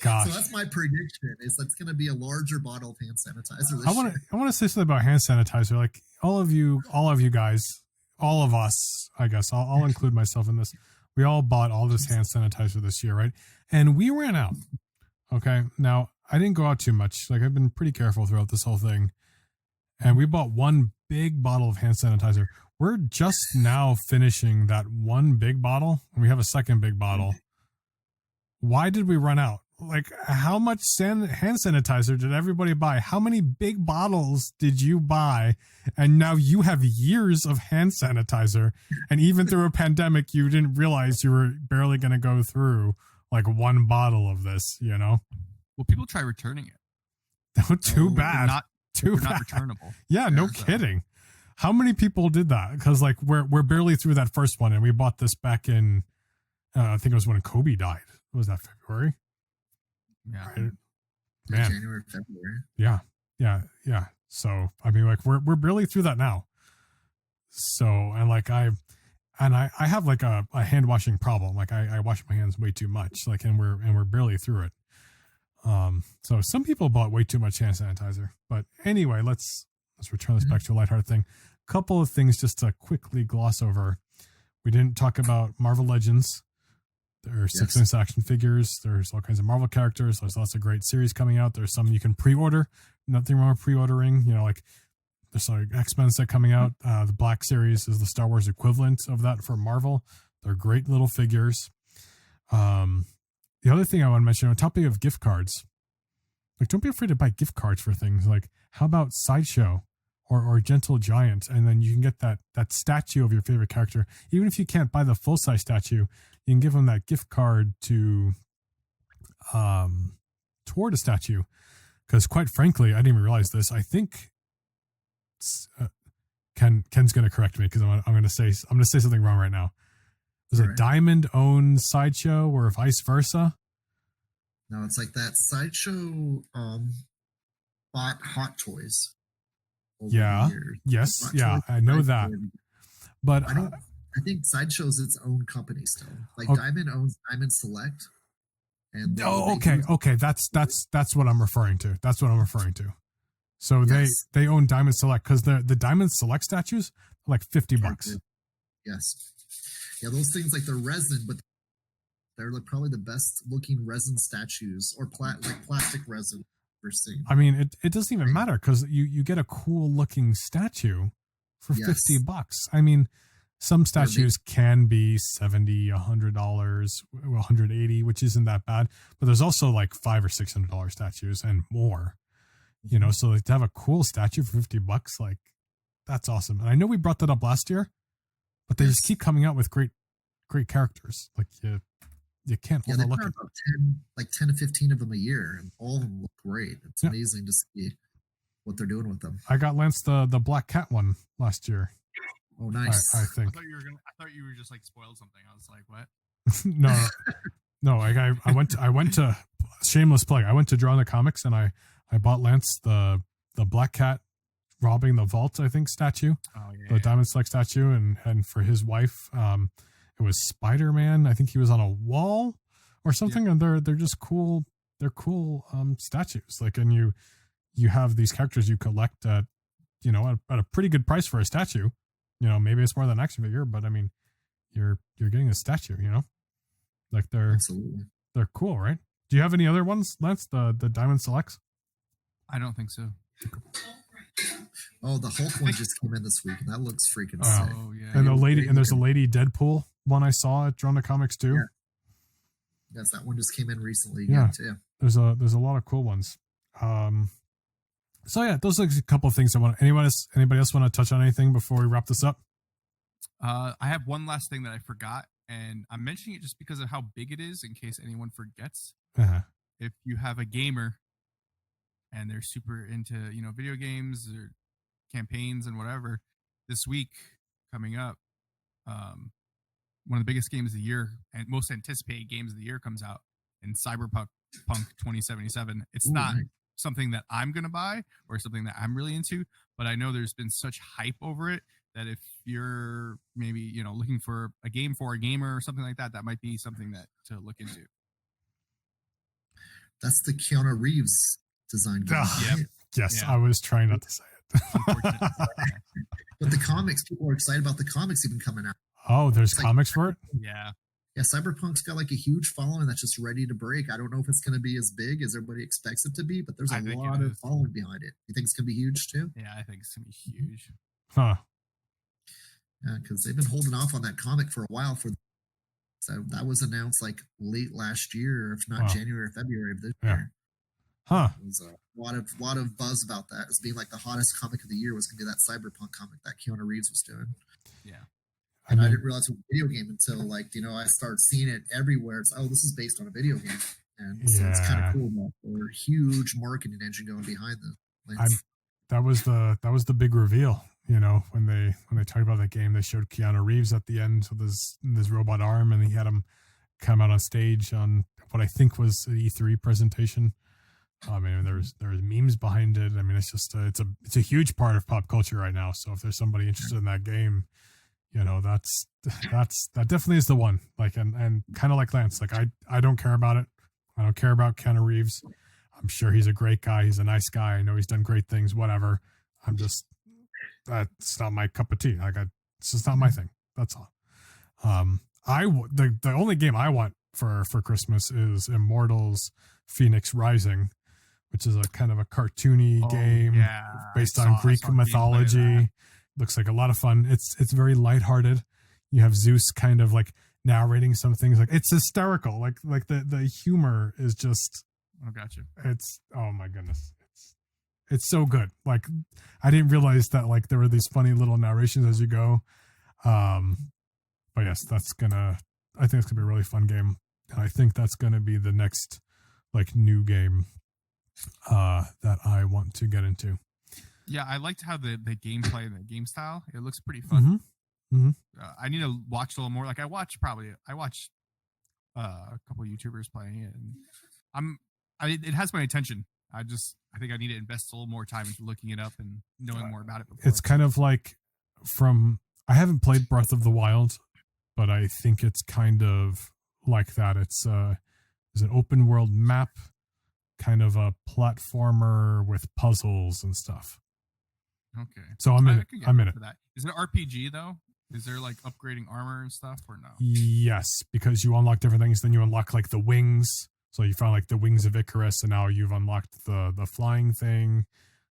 Gosh. So that's my prediction. Is that's going to be a larger bottle of hand sanitizer this year. I want to say something about hand sanitizer. Like all of you guys, all of us, I guess I'll include myself in this. We all bought all this hand sanitizer this year, right? And we ran out. Okay. Now I didn't go out too much. Like I've been pretty careful throughout this whole thing. And we bought one big bottle of hand sanitizer. We're just now finishing that one big bottle, and we have a second big bottle. Why did we run out? Like, how much hand sanitizer did everybody buy? How many big bottles did you buy? And now you have years of hand sanitizer. And even through a pandemic, you didn't realize you were barely going to go through like one bottle of this, you know? Well, people try returning it. Too bad. They're not returnable. Yeah, no kidding. How many people did that? Because like we're barely through that first one, and we bought this back in, I think it was when Kobe died. Was that February? Yeah, right? Man, January, February. Yeah. So I mean, like we're barely through that now. So and like I have like a hand washing problem. Like I wash my hands way too much. Like and we're barely through it. So some people bought way too much hand sanitizer, but anyway, let's return this back to a lighthearted thing. A couple of things just to quickly gloss over. We didn't talk about Marvel Legends. There are 6-inch action figures. There's all kinds of Marvel characters. There's lots of great series coming out. There's some you can pre-order. Nothing wrong with pre-ordering. You know, like there's like X-Men set coming out. The Black series is the Star Wars equivalent of that for Marvel. They're great little figures. The other thing I want to mention on topic of gift cards, like don't be afraid to buy gift cards for things. Like how about Sideshow or Gentle Giant, and then you can get that statue of your favorite character. Even if you can't buy the full size statue, you can give them that gift card to toward a statue. Because quite frankly, I didn't even realize this. I think Ken's going to correct me because I'm going to say something wrong right now. Was it Diamond owned Sideshow or vice versa? No, it's like that Sideshow bought Hot Toys, over the years. Yes. Yeah. I know that. But I think Sideshow's its own company still. Like Diamond owns Diamond Select. And okay. That's what I'm referring to. That's what I'm referring to. So they own Diamond Select because the Diamond Select statues are like $50. Yes. Yeah, those things like they're resin, but they're like probably the best looking resin statues or like plastic resin we're seeing. I mean, it doesn't even matter because you get a cool looking statue for $50. I mean, some statues can be $70, $100, $180, which isn't that bad. But there's also like $500 or $600 statues and more. You know, so like to have a cool statue for $50, like that's awesome. And I know we brought that up last year, but they just keep coming out with great characters. Like you can't overlook it. About 10 to 15 of them a year, and all of them look great. It's amazing to see what they're doing with them. I got Lance the Black Cat one last year. Oh, nice. I think. I thought you were just like spoiled something. I was like, what? No. I went to shameless plug. I went to Draw in the Comics and I bought Lance the Black Cat robbing the vault, I think, statue. The Diamond Select statue, and for his wife, it was Spider-Man. I think he was on a wall or something, and they're just cool. They're cool statues. Like, and you have these characters you collect at a pretty good price for a statue. You know, maybe it's more than an action figure, but I mean, you're getting a statue. You know, like they're cool, right? Do you have any other ones, Lance? The Diamond Selects? I don't think so. Oh, the Hulk one just came in this week, and that looks freaking sick. Oh yeah. And there's a Lady Deadpool one I saw at Drawn to Comics too. Yeah. Yes, that one just came in recently again too. There's a lot of cool ones. So yeah, those are a couple of things I want. Anybody else want to touch on anything before we wrap this up? I have one last thing that I forgot, and I'm mentioning it just because of how big it is, in case anyone forgets. If you have a gamer and they're super into video games or campaigns and whatever, this week coming up, one of the biggest games of the year and most anticipated games of the year comes out in Cyberpunk 2077. It's not something that I'm going to buy or something that I'm really into, but I know there's been such hype over it that if you're maybe, looking for a game for a gamer or something like that, that might be something that to look into. That's the Keanu Reeves design game. Right? Yes, I was trying not to say it. But the comics, people are excited about the comics even coming out. Oh, there's comics for it? Yeah. Yeah, Cyberpunk's got like a huge following that's just ready to break. I don't know if it's going to be as big as everybody expects it to be, but there's a lot of following behind it. You think it's going to be huge too? Yeah, I think it's going to be huge. Huh. Yeah, because they've been holding off on that comic for a while. So that was announced like late last year, if not January or February of this year. Huh. There was a lot of buzz about that as being like the hottest comic of the year was going to be that Cyberpunk comic that Keanu Reeves was doing. Yeah. And I didn't realize it was a video game until I started seeing it everywhere. It's this is based on a video game, and so it's kind of cool that there's a huge marketing engine going behind this. That was the big reveal. When they talked about that game, they showed Keanu Reeves at the end with his robot arm, and he had him come out on stage on what I think was an E3 presentation. I mean, there's memes behind it. I mean, it's just it's a huge part of pop culture right now. So if there's somebody interested in that game, that definitely is the one. Like, and kind of like Lance, like I don't care about it. I don't care about Keanu Reeves. I'm sure he's a great guy. He's a nice guy. I know he's done great things, whatever. That's not my cup of tea. It's just not my thing. That's all. The only game I want for Christmas is Immortals Phoenix Rising, which is a kind of a cartoony game based on Greek mythology. Looks like a lot of fun. It's very lighthearted. You have Zeus kind of like narrating some things. Like, it's hysterical. Like the humor is just. Oh, gotcha. It's, oh my goodness. It's so good. Like, I didn't realize that like there were these funny little narrations as you go. But yes, I think it's gonna be a really fun game. And I think that's gonna be the next like new game that I want to get into. Yeah, I liked how the gameplay and the game style. It looks pretty fun. Mm-hmm. I need to watch a little more. Like I watch a couple YouTubers playing it, and it has my attention. I think I need to invest a little more time into looking it up and knowing more about it before. It's kind of like I haven't played Breath of the Wild, but I think it's kind of like that. It's an open world map, kind of a platformer with puzzles and stuff. Okay. So I'm in it. For that. Is it an RPG though? Is there like upgrading armor and stuff or no? Yes, because you unlock different things. Then you unlock like the wings. So you found like the wings of Icarus, and now you've unlocked the flying thing,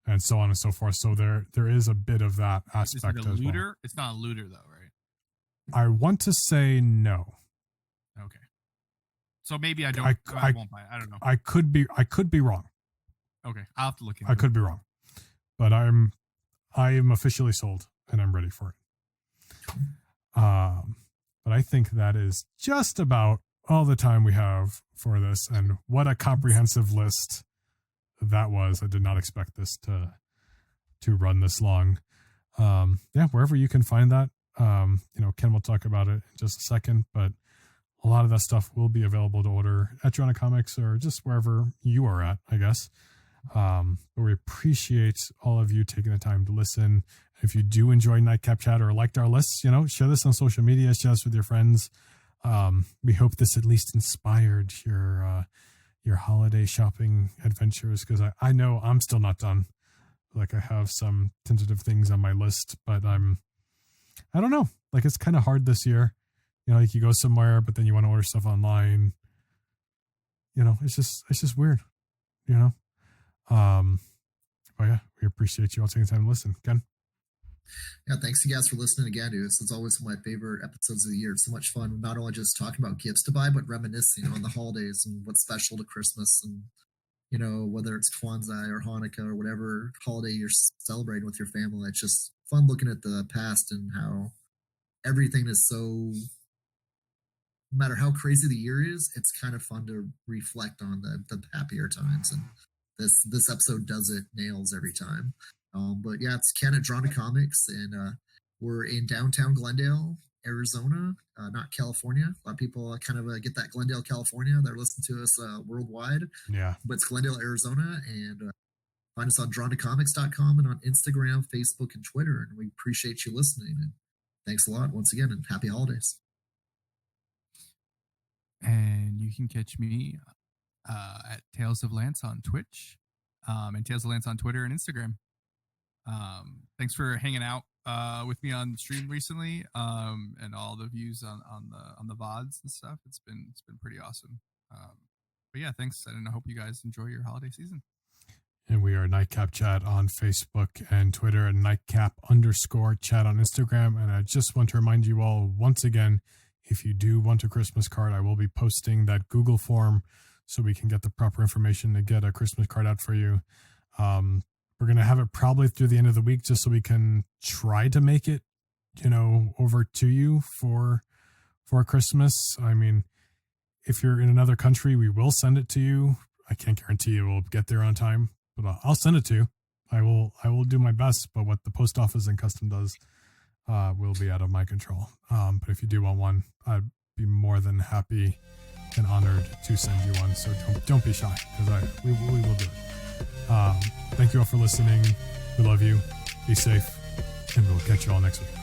and so on and so forth. So there is a bit of that aspect as well. Looter? It's not a looter though, right? I want to say no. Okay. So maybe I won't buy it. I don't know. I could be wrong. Okay, I'll have to look into it. I could be wrong, but I am officially sold, and I'm ready for it. But I think that is just about all the time we have for this, and what a comprehensive list that was. I did not expect this to run this long. Wherever you can find that, Ken will talk about it in just a second, but a lot of that stuff will be available to order at Joanna Comics or just wherever you are at, I guess. But we appreciate all of you taking the time to listen. If you do enjoy Nightcap Chat or liked our lists, share this on social media, share this with your friends. We hope this at least inspired your holiday shopping adventures, because I know I'm still not done. Like, I have some tentative things on my list, but I don't know. Like, it's kind of hard this year. Like, you go somewhere, but then you want to order stuff online. It's just weird. But yeah, we appreciate you all taking the time to listen. Ken? Yeah, thanks you guys for listening again, dude. It's always one of my favorite episodes of the year. It's so much fun, not only just talking about gifts to buy, but reminiscing on the holidays and what's special to Christmas, and whether it's Kwanzaa or Hanukkah or whatever holiday you're celebrating with your family. It's just fun looking at the past and how everything is so, no matter how crazy the year is, it's kind of fun to reflect on the happier times, and this episode does it, nails every time. But yeah, it's Ken at Drawn to Comics, and we're in downtown Glendale, Arizona, not California. A lot of people kind of get that Glendale, California. They're listening to us worldwide. Yeah. But it's Glendale, Arizona, and find us on drawntocomics.com and on Instagram, Facebook, and Twitter. And we appreciate you listening. And thanks a lot once again, and happy holidays. And you can catch me at Tales of Lance on Twitch, and Tales of Lance on Twitter and Instagram. Thanks for hanging out with me on the stream recently, and all the views on the VODs and stuff. It's been pretty awesome. But yeah, thanks, and I hope you guys enjoy your holiday season. And we are Nightcap Chat on Facebook and Twitter, and Nightcap_chat on Instagram. And I just want to remind you all once again, if you do want a Christmas card, I will be posting that Google form so we can get the proper information to get a Christmas card out for you. We're going to have it probably through the end of the week, just so we can try to make it, over to you for Christmas. I mean, if you're in another country, we will send it to you. I can't guarantee it will get there on time, but I'll send it to you. I will do my best, but what the post office and custom does will be out of my control. But if you do want one, I'd be more than happy and honored to send you one. So don't be shy, because we will do it. Thank you all for listening. We love you. Be safe, and we'll catch you all next week.